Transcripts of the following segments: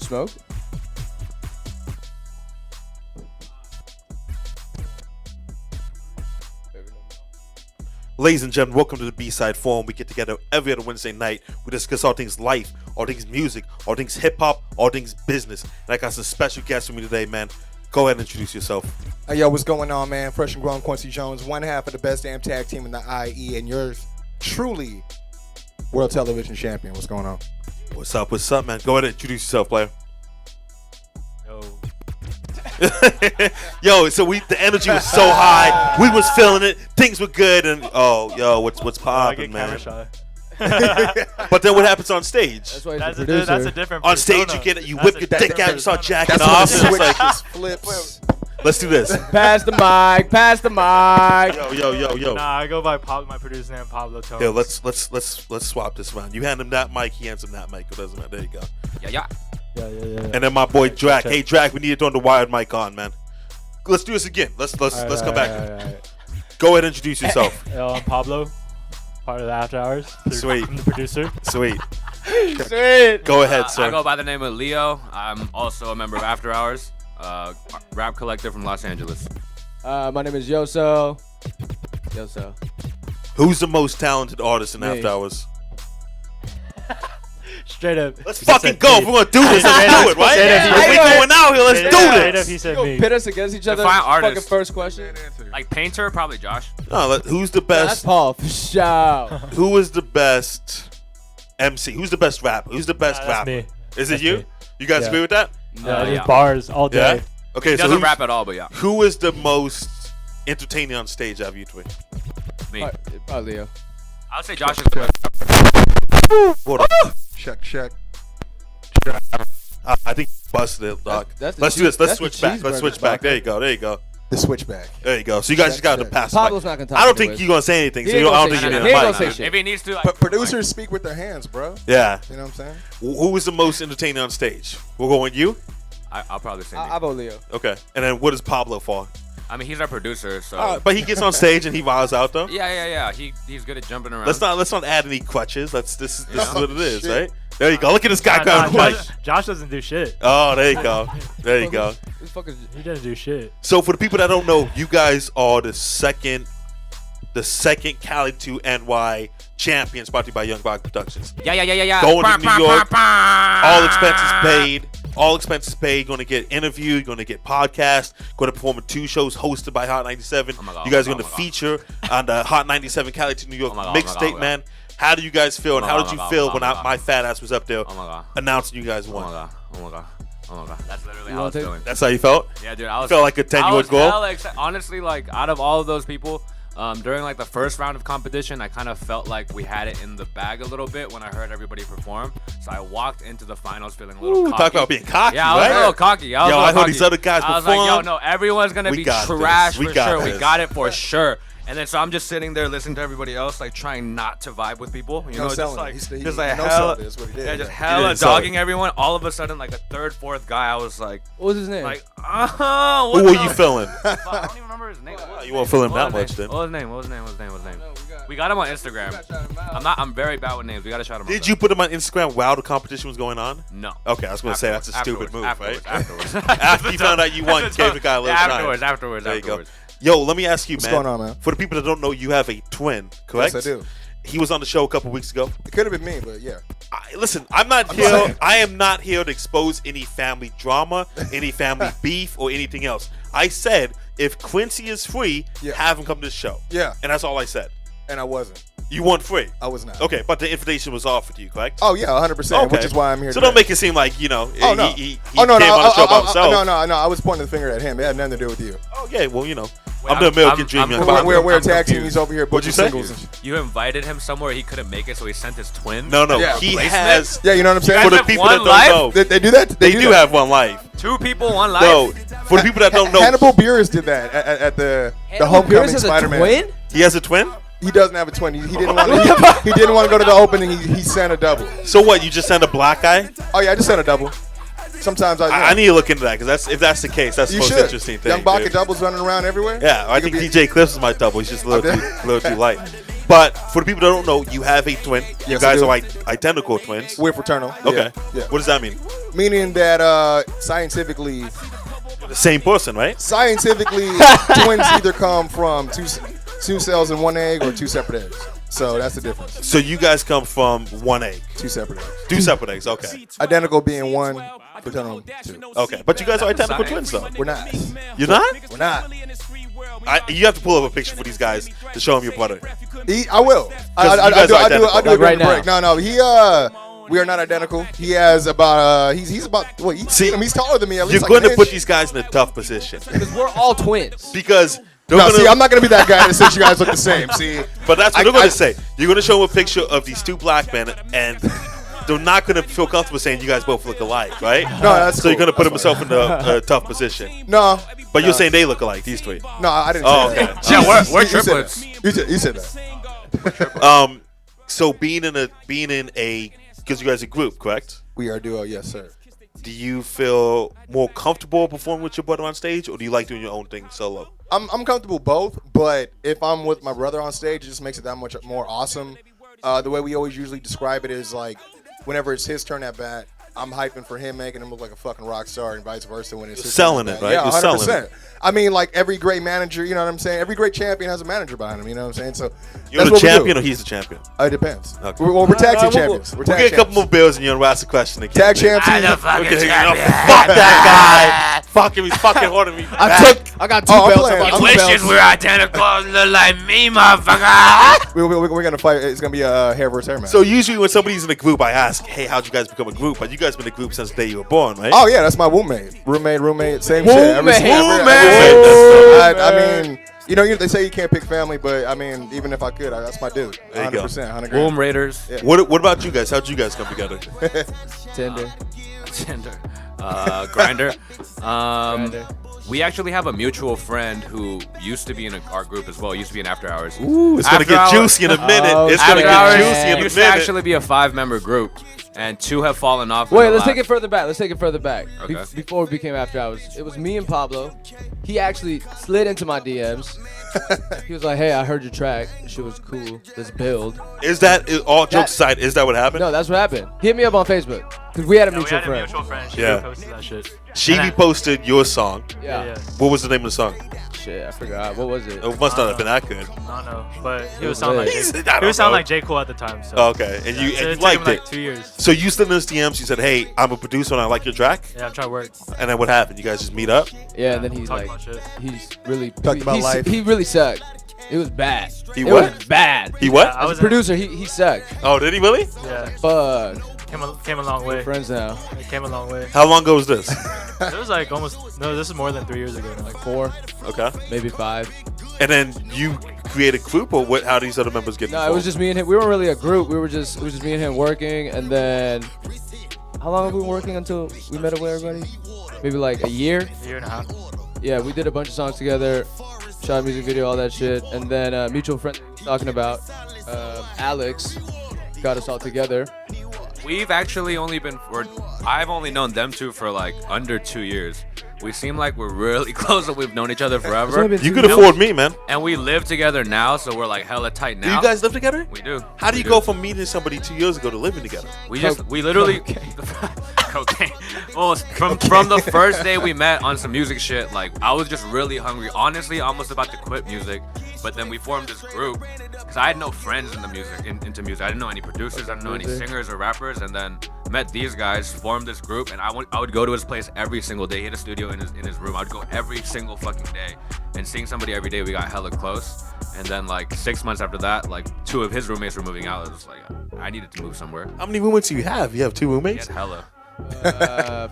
smoke. Ladies and gentlemen, welcome to the B-Side Forum. We get together every other Wednesday night. We discuss all things life, all things music, all things hip-hop, all things business. And I got some special guests with me today, man. Go ahead and introduce yourself. Hey, yo, what's going on, man? Fresh and grown Kwency Jones, one half of the best damn tag team in the IE, and yours truly, world television champion. What's going on? What's up, man? Go ahead and introduce yourself, player. Yo, so the energy was so high. We was feeling it. Things were good, and what's popping, man? But then what happens on stage? That's why That's a different. On stage, you whip your dick out, you start jacking off. That's when the and switch it's just flips. let's do this. Pass the mic. Pass the mic. Yo. Nah, I go by my producer's name, Pablo Tones. Yo, let's swap this around. You hand him that mic, he hands him that mic. It doesn't matter. There you go. Yeah. And then my boy Drakk. Hey Drakk, we need to turn the wired mic on, man. Let's do this again. Let's come back. Right. Go ahead and introduce yourself. Yo, I'm Pablo, part of the After Hours. Sweet. I'm the producer. Sweet. Sweet. Go ahead, sir. I go by the name of Leo. I'm also a member of After Hours, rap collector from Los Angeles. My name is Yoso. Who's the most talented artist in Me. After Hours? Straight up. Let's fucking go. If we're gonna do this, let's do it, right? Yeah. If we going out here, let's do Straight up, this. he said Yo, me. pit us against each other. Define Fucking artist. first question. Like painter, probably Josh. No, who's the That's best? Paul. For sure. Who is the best MC? Who's the best rapper? Who's the best That's rapper? me. Is it That's you? me. You guys Yeah. agree with that? Yeah, yeah. bars all day. Yeah. Okay, He so doesn't who's- rap at all, but yeah. who is the most entertaining on stage out of you three? Me. Probably Leo. I'll say Josh is the best. Hold on. Check. I think you busted it, Doc. That's the Let's do this. Let's that's the switch back. Let's cheeseburger, switch back. Doc. There you go. The switchback. There you go. So you guys just got to Check. pass. Pablo's the mic. not gonna talk. I don't think anyways. you're gonna say anything. He So ain't I don't gonna think say you're shit. gonna He ain't mic. gonna say shit. If he needs to, But producers speak with their hands, bro. Yeah. You know what I'm saying? Who is the most entertaining on stage? We're going you. I'll probably say me. I vote Leo. Okay. And then what is Pablo for? I mean, he's our producer, so. But he gets on stage and he riles out though. Yeah. He's good at jumping around. Let's not add any crutches. This is what it is, Shit. right? There you go. Look at this guy going like. Josh doesn't do shit. Oh, there you go. There you go. This fucker's He doesn't do shit. So for the people that don't know, you guys are the second Cali 2 NY champions, brought to you by Young Rock Productions. Yeah. Going to New York, all expenses paid. Going to get interviewed, going to get podcast, going to perform in 2 shows hosted by Hot 97. Oh my God, you guys oh are my going to God. feature on the Hot 97 Cali to New York Oh my God, oh my mixtape, God. man. How do you guys feel, and Oh my how God, did you oh my feel God, when oh my God. my fat ass was up there Oh my God. announcing you guys Oh won? my god. That's literally You how I wanna was take- feeling. That's how you felt? Yeah, dude. I was Felt like a 10-year-old girl? Honestly, like out of all of those people, during like the first round of competition, I kind of felt like we had it in the bag a little bit when I heard everybody perform. So I walked into the finals feeling a little Ooh, cocky. talk about being cocky, Yeah, I was right? a little cocky. Yo, I heard these other guys I was like, yo, perform. no, everyone's gonna We be got this. trash We for got sure. this. We got it for sure. And then so I'm just sitting there listening to everybody else, like trying not to vibe with people. You know, selling just it. like, He just like no hella, selling it is what he did. yeah, just Yeah. hella didn't sell dogging it. everyone. All of a sudden, like a third, fourth guy, I was like, what was his name? what Who were the- you feeling? Fuck, I don't even remember his name. You won't feel him What that was much his then. name? What was his name? We got him on Instagram. I'm very bad with names. We gotta shout him out. Did you put him on Instagram while the competition was going on? No. Okay, I was going to say that's a stupid move, right? Afterwards. After you found out you won, you gave the guy a little shine. Afterwards. There you go. Yo, let me ask you, What's man. going on, man? For the people that don't know, you have a twin, correct? Yes, I do. He was on the show a couple weeks ago. It could have been me, but yeah. Listen, I'm not I'm here. saying. I am not here to expose any family drama, any family beef, or anything else. I said if Kwency is free, Yeah. have him come to the show. Yeah. And that's all I said. And I wasn't. You weren't free. I was not. Okay, but the invitation was offered to you, correct? Oh, yeah, 100%, which is why I'm here So today. don't make it seem like, you know, Oh, no. he Oh, no, came no. on the show by himself. No. I was pointing the finger at him. It had nothing to do with you. Okay, well, you know, Wait, I'm the American I'm- dream. I'm- young we're- Bob. We're a I'm tag team. confused. He's over here What'd you booking say? singles. And You invited him somewhere he couldn't make it, so he sent his twin. No, Yeah. he Replacement? has. yeah, you know what I'm saying? For the have people one that don't life? know, They do that? they do that? have one life. 2 people, 1 life. No, for the people that don't know, Hannibal Buress did that at the Homecoming Spider-Man. Twin? he has a twin. He doesn't have a twin. He didn't want to. He didn't want to go to the opening. He sent a double. So what? You just sent a black guy? Oh yeah, I just sent a double. Sometimes I need to look into that because if that's the case, that's the You most should. interesting thing. Young BACA dude. doubles running around everywhere. Yeah, I You think could be- DJ Eclipse is my double. He's just a little too light. But for the people that don't know, you have a twin. You Yes, I guys do. are identical twins. We're fraternal. Okay. Yeah. What does that mean? Meaning that scientifically, The same person, right? twins either come from two cells in one egg or two separate eggs. So that's the difference. So you guys come from one egg. Two separate eggs. Two separate eggs. Okay. Identical being one, fraternal two. Okay. But you guys are identical twins, though. We're not. You're not? We're not. You have to pull up a picture for these guys to show them your brother. I will. I you guys do. are I do identical. it Like during right the break. now. No. We are not identical. He has about. He's about. Well, he's taller than me. At least You're like going an to put inch. these guys in a tough position Because we're all twins. because they're No, gonna, see, I'm not gonna be that guy that says you guys look the same. See, But that's what I- they're going I- to say. You're going to show them a picture of these two black men, and they're not going to feel comfortable saying you guys both look alike, right? No, that's so you're cool. going to put That's himself in a tough position. no, But you're saying they look alike, these three. no, I didn't. Oh, say that. okay. Yeah, we're You said triplets. that. You said that. So being in a because you guys are a group, correct? We are a duo, yes, sir. Do you feel more comfortable performing with your brother on stage, or do you like doing your own thing solo? I'm comfortable both, but if I'm with my brother on stage, it just makes it that much more awesome. The way we always usually describe it is like, whenever it's his turn at bat, I'm hyping for him, making him look like a fucking rock star, and vice versa when it's his selling turn it, at bat. right? Yeah, You're selling 100%. it. I mean, like every great manager, you know what I'm saying? Every great champion has a manager behind him, you know what I'm saying? So You're that's the what we do. champion, or he's the champion? It depends. Okay. We're tag team we'll- champions. We're We'll tag get a couple more champs. bills, and you'll ask the question again. Tag champs. I the fucking Okay, champion. fuck that guy. Fuck him. He's fucking holding me. I got two Oh, I'm belts. playing. I got I'm two Wishes belts. we're identical and look like me, motherfucker. We're gonna fight. It's gonna be a hair versus hair match. So usually when somebody's in a group, I ask, "Hey, how'd you guys become a group?" But you guys been a group since the day you were born, right? Oh yeah, that's my roommate, same shit. Roommate. I mean, you know, they say you can't pick family, but I mean, even if I could, that's my dude. There you go. 100%, 100 Womb grand. Raiders. Yeah. What about you guys? How'd you guys come together? Tinder. Tinder. Grinder. Grindr. We actually have a mutual friend who used to be in our group as well. Used to be in After Hours. Ooh, it's gonna After get Hours- juicy in a minute. Oh, It's gonna After get Hours juicy in a used to minute. actually be a 5-member group, and 2 have fallen off. in Wait, the let's take last- it further back. Let's take it further back. Okay. Before we became After Hours, it was me and Pablo. He actually slid into my DMs. He was like, "Hey, I heard your track. This shit was cool. Let's build." All jokes aside, is that what happened? No, that's what happened. He hit me up on Facebook because we had a Yeah, we mutual had a friend. mutual friend. She Yeah. posted that shit. Shavy posted your song. Yeah. What was the name of the song? Shit, I forgot. What was it? It must not have been that good. I don't know, but he It was was sounding like lit. He said, J. "I He don't was sounding know." like J. Cole at the time. So. Okay, and Yeah. you So and it you took liked him like it. 2 years. So you slid in his DMs. You said, "Hey, I'm a producer and I like your track." Yeah, I'm trying to work. And then what happened? You guys just meet up? Yeah, and then he's Talk like, about shit. he's really Talked about life. He really sucked. It was bad. He it what? was bad. He what? I As was a producer, he sucked. Oh, did he really? Yeah, Fuck. came a long way. Friends now. It came a long way. How long ago was this? It was like almost this is more than 3 years ago now. Like 4, Okay. maybe 5. And then you create a group, or what? How do these other members get No, involved? it was just me and him. We weren't really a group. It was just me and him working. And then, how long have we been working until we met up with everybody? Maybe like a year. A year and a half. Yeah, we did a bunch of songs together, shot a music video, all that shit. And then mutual friend talking about Alex got us all together. We've actually only been, I've only known them two for like under 2 years. We seem like we're really close and we've known each other It's only forever. been You 2 could years. afford me, man. And we live together now, so we're like hella tight Do now. you guys live together? We do. How do We you go from meeting somebody 2 years ago to living together? We literally cocaine. Well, from the first day we met on some music shit, like I was just really hungry. Honestly, almost about to quit music. But then we formed this group because I had no friends in the into music. I didn't know any producers. I didn't know any singers or rappers. And then met these guys, formed this group, and I would go to his place every single day. He had a studio in his room. I would go every single fucking day. And seeing somebody every day, we got hella close. And then like 6 months after that, like 2 of his roommates were moving out. It was like I needed to move somewhere. How many roommates do you have? You have 2 He roommates? had hella.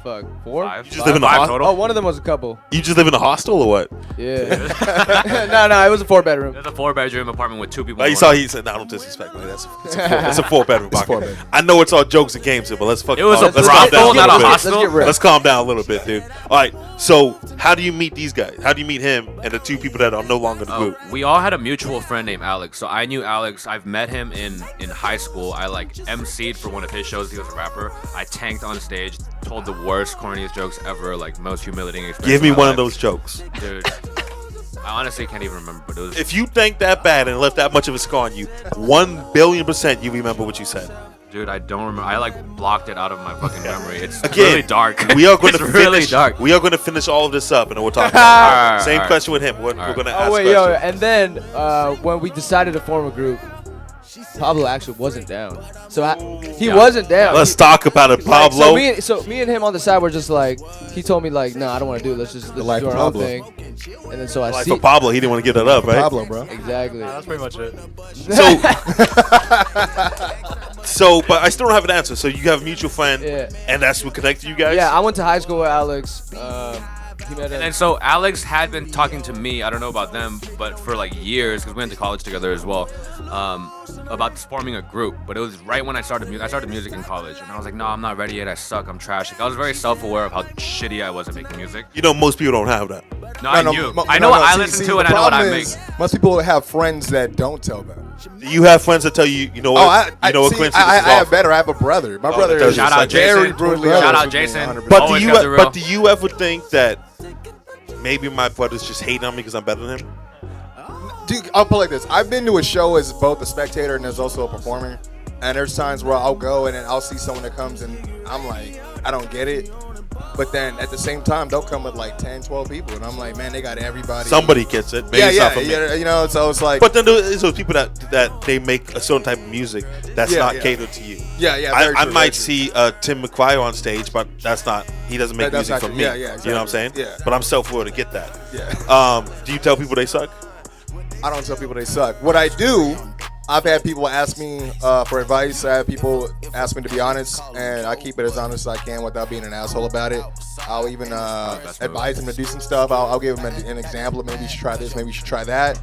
Fuck. 4? 5. You just live in a Five hostel? total. Oh, one of them was a couple. You just live in a hostel or what? Yeah. no, it was a 4-bedroom. There's a 4-bedroom apartment with 2 people. Like you in saw, one. he said, "No, don't disrespect me. It's a 4-bedroom. It's 4-bedroom. I know it's all jokes and games here, but let's fucking It was a let's calm down brothel, not a little bit. hostel. Let's get real. Let's calm down a little bit, dude. All right. So, how do you meet these guys? How do you meet him and the 2 people that are no longer in the group? We all had a mutual friend named Alex. So I knew Alex. I've met him in high school. I like emceed for one of his shows. He was a rapper. I tanked on stage, told the worst, corniest jokes ever, like most humiliating experience. Give me of my one life. of those jokes. Dude. I honestly can't even remember, but it was. If you think that bad and left that much of a scar on you, 1,000,000,000% you remember what you said. Dude, I don't remember. I like blocked it out of my fucking memory. It's Again, really dark. We are going it's to really finish. dark. We are going to finish all of this up, and then we'll talk about it. Same Alright. question with him. We're going to ask Oh wait, questions. and then when we decided to form a group, Pablo actually wasn't down. So he wasn't down. Let's talk about it, Like, Pablo. so me and him on the side were just like, he told me like, no, I don't want to do it. Let's just life do of our own Pablo. thing. And then so I Like see for Pablo, he didn't want to give that up, right? Pablo, bro. exactly. That's pretty much it. But I still don't have an answer. So you have a mutual friend, Yeah. and that's what connected you guys? Yeah, I went to high school with Alex. He met And so Alex had been talking to me, I don't know about them, but for like years, because we went to college together as well, about forming a group. But it was right when I started music. I started music in college, and I was like, no, I'm not ready yet. I suck. I'm trash. Like, I was very self-aware of how shitty I was at making music. You know, most people don't have that. No, I knew. I know what I listen to, and I know what I make. Most people have friends that don't tell them. You have friends that tell you, you know what? I you know what, see, Quincy, I this is have off. better. I have a brother. My brother that is tells you Shout out very Jason. brutally Shout honest out with me, Jason. 100%. But Always do you kept it real. but do you ever think that maybe my brothers just hate on me because I'm better than him? Dude, I'll put it like this. I've been to a show as both a spectator and as also a performer. And there's times where I'll go and then I'll see someone that comes and I'm like, I don't get it. But then at the same time, they'll come with like 10, 12 people. And I'm like, man, they got everybody. Somebody gets it. Maybe it's not for me. You know, so it's like. But then there's those people that they make a certain type of music that's Yeah, not yeah. catered to you. Yeah, yeah. I very true, very might true. see Tim McGuire on stage, but that's not. He doesn't make That's music not for true. me. Yeah, yeah, You know what I'm saying? exactly. Yeah. But I'm self-aware to get that. Yeah. Do you tell people they suck? I don't tell people they suck. What I do, I've had people ask me for advice. I have people ask me to be honest, and I keep it as honest as I can without being an asshole about it. I'll even advise them to do some stuff. I'll give them an example of maybe you should try this, maybe you should try that.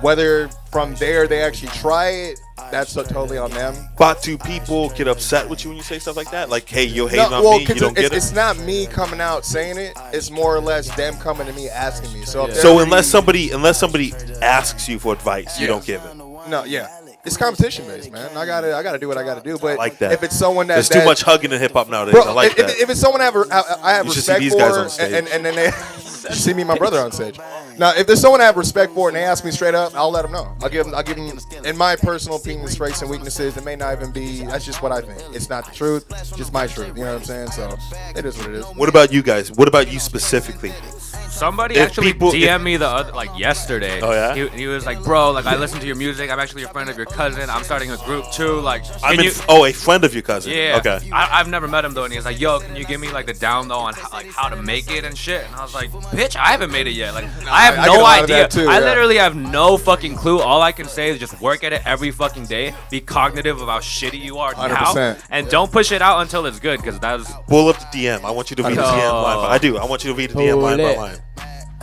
Whether from there they actually try it, that's totally on them. But do people get upset with you when you say stuff like that? Like, hey, you're hating on me, you 'cause don't get it? it's not me coming out saying it. It's more or less them coming to me asking me. So, if So they're unless really- somebody asks you for advice, you Yeah. don't give it. no, yeah, it's competition based, man. I gotta do what I gotta do. But I like that. if it's someone There's that too much hugging in hip hop nowadays. bro, I like if, that. if it's someone I have You should see respect these for, guys on stage. and then they you see me and my brother on stage. Now, if there's someone I have respect for and they ask me straight up, I'll let them know. I'll give them, in my personal opinion, strengths and weaknesses. It may not even be. That's just what I think. It's not the truth. It's just my truth. You know what I'm saying? So it is what it is. What about you guys? What about you specifically? Somebody If actually people- DM'd me the other, like yesterday. Oh, yeah? He was like, bro, like I listen to your music. I'm actually a friend of your cousin. I'm starting a group too. Like, I'm can in, you? a friend of your cousin. Yeah. Okay. I've never met him though, and he was like, "Yo, can you give me like the down low on how to make it and shit?" And I was like, "Bitch, I haven't made it yet. Like, I have I get a no lot of idea. that too, I yeah. literally have no fucking clue. All I can say is just work at it every fucking day. Be cognitive of how shitty you are now, 100%. and don't push it out until it's good, because that's Pull up the DM. I want you to read the DM line. I do. I want you to read the DM line by Pull it. line.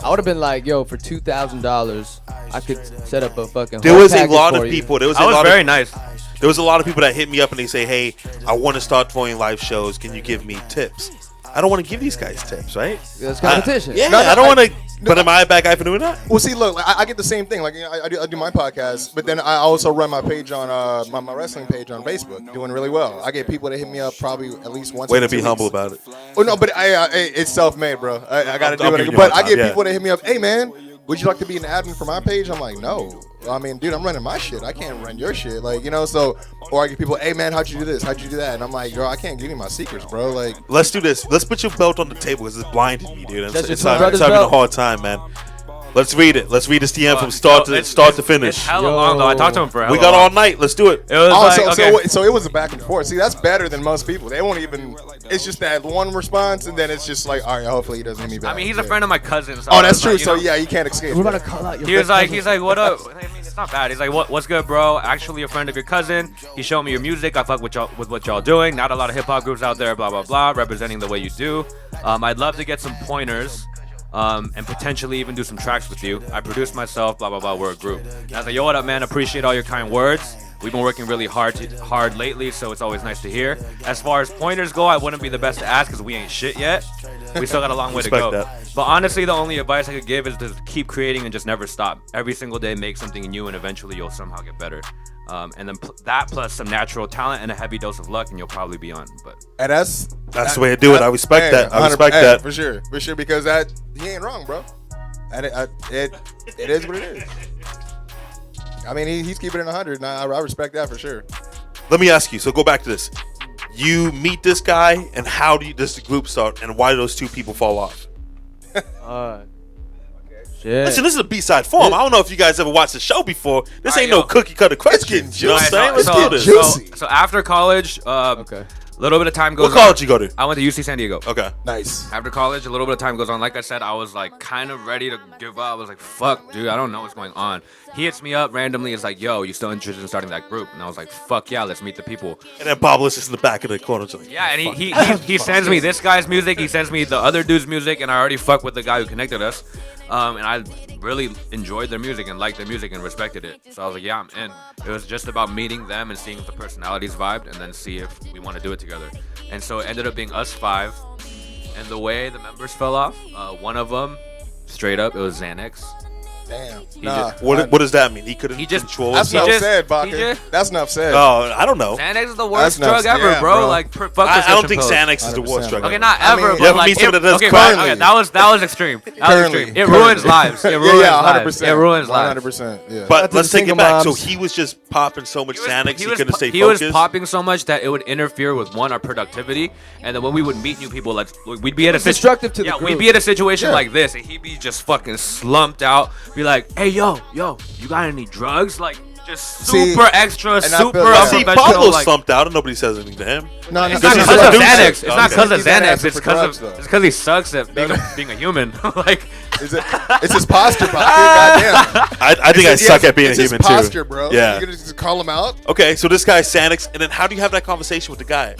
I would have been like, yo, for $2,000, I could set up a fucking. There whole was a package lot for of you. people. There was I a was lot very of nice. There was a lot of people that hit me up and they say, "Hey, I want to start throwing live shows. Can you give me tips?" I don't want to give these guys tips, right? It's competition. Yeah, No, I don't I- want to. But am I a bad guy for doing that? Well, see, look, I get the same thing. Like, you know, I do my podcast, but then I also run my page on my wrestling page on Facebook, doing really well. I get people that hit me up probably at least once. Way every to be 2 humble weeks. about it. Oh no, but it's self-made, bro. I gotta do I'm it. giving you a But hard I get time, people yeah. that hit me up. Hey, man, would you like to be an admin for my page? I'm like, no. I mean, dude, I'm running my shit. I can't run your shit. Like, you know, so, or I get people, hey, man, how'd you do this? How'd you do that? And I'm like, girl, I can't give you my secrets, bro. Like, Let's do this. Let's put your belt on the table because it's blinded me, dude. That's It's your having brother's a belt? hard time, man. Let's read it. Let's read this DM from Yo, start to it's finish. It's hella long though. I talked to him for hella We got long. all night. Let's do it. It was oh, like, so, okay. so it was a back and forth. See, that's better than most people. They won't even, it's just that one response, and then it's just like, all right, hopefully he doesn't hit me back. I mean, he's a friend of my cousin. So Oh, I that's was true. like, you So know, yeah, you can't escape. We're about to call out your. He was like, cousin. what up? I mean, it's not bad. He's like, what's good, bro? Actually, a friend of your cousin. He showed me your music. I fuck with y'all with what y'all doing. Not a lot of hip hop groups out there. Blah blah blah. Representing the way you do. I'd love to get some pointers. And potentially even do some tracks with you. I produce myself. Blah blah blah. We're a group. And I was like, yo, what up, man? Appreciate all your kind words. We've been working really hard lately, so it's always nice to hear. As far as pointers go, I wouldn't be the best to ask because we ain't shit yet. We still got a long way to Respect go. that. But honestly, the only advice I could give is to keep creating and just never stop. Every single day, make something new, and eventually you'll somehow get better. And then that plus some natural talent and a heavy dose of luck, and you'll probably be on. But And That's the way to do it. I respect that. I respect that. For sure, because that he ain't wrong, bro. And it is what it is. I mean, he's keeping it 100, and I respect that for sure. Let me ask you. So go back to this. You meet this guy, and how does the group start, and why do those two people fall off? Shit. Listen, this is a B-side form. I don't know if you guys ever watched the show before. This ain't yo. no cookie cutter question. You know what I'm saying? Let's do this. juicy. So after college, Okay. a little bit of time goes What college you go to? I went to UC San Diego. Okay. Nice. After college, a little bit of time goes on. Like I said, I was like kind of ready to give up. I was like, fuck, dude, I don't know what's going on. He hits me up randomly. It's like, yo, you still interested in starting that group? And I was like, fuck yeah, let's meet the people. And then Pablo's just in the back of the corner. Like, Yeah, and he sends me this guy's music. He sends me the other dude's music, and I already fuck with the guy who connected us. And I really enjoyed their music and liked their music and respected it. So I was like, yeah, I'm in. It was just about meeting them and seeing if the personalities vibed, and then see if we want to do it together. And so it ended up being us 5. And the way the members fell off, one of them, straight up, it was Xanax. Damn. He Nah. just- what does that mean? He couldn't He just- control That's his enough just- said, he Baca. just- That's enough said. Oh, I don't know. Xanax is the worst That's drug nuts. ever, Yeah, bro. bro. Like, fuck I don't prescription think pills. Xanax is the worst 100%, drug. Okay, ever. not I ever, mean- but You ever like meet someone that does okay, crack? okay, that was extreme. That was Currently. extreme. It ruins lives. It ruins Yeah, lives. 100%. It ruins lives. 100%. Yeah. But Shout out let's to the take it single back. moms. So he was just popping so much Xanax, he couldn't stay he focused. was popping so much that it would interfere with our productivity, and then when we would meet new people, like we'd be at a destructive to the we'd group. be at a situation Yeah. like this, and he'd be just fucking slumped out, be like, "Hey, yo, you got any drugs?" Like just See, super extra, and I super feel like- See, unprofessional. Pablo's Like, slumped out and nobody says anything to him. No, it's no, not he's because a of producer. Xanax. It's not Okay. because of He's that Xanax. asking It's for because drugs, of though. it's because he sucks at being a human. Like It's his posture, Baca. Goddamn. I think I suck at being a it's his human posture, too. bro. Yeah. You gonna just call him out? Okay, so this guy's Xanax, and then how do you have that conversation with the guy?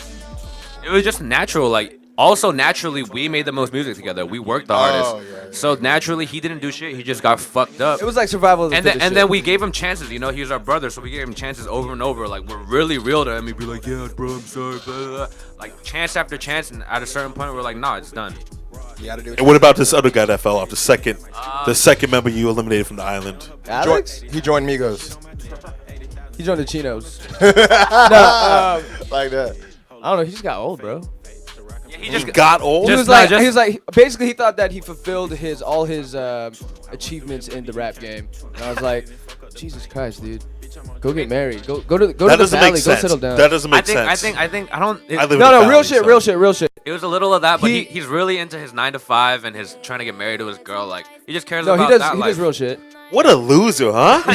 it was just natural. Like also naturally, we made the most music together. We worked the hardest. yeah. So naturally, he didn't do shit. He just got fucked up. It was like survival of the And then, fittest and then shit. we gave him chances. You know, he was our brother, so we gave him chances over and over. Like we're really real to him. He'd be like, "Yeah, bro, I'm sorry." Blah, blah, blah. Like chance after chance, and at a certain point, we're like, "Nah, it's done." You gotta do it. And what about this other guy that fell off? The second member you eliminated from the island. Alex? He joined Migos. He joined the Chinos. Like that. I don't know. He just got old, bro. Yeah, he just Got old. He Just was not- like, just- he was like, basically, he thought that he fulfilled all his achievements in the rap game. And I was like, Jesus Christ, dude, go get married. Go to that the doesn't valley. make Go sense. settle down. That doesn't make I sense. think I don't. I live in No, the real valley, shit, so- real shit, real shit. It was a little of that, but He- he's really into his 9 to 5 and his trying to get married to his girl. Like he just cares No, about he does. that He life. does real shit. What a loser, huh? No,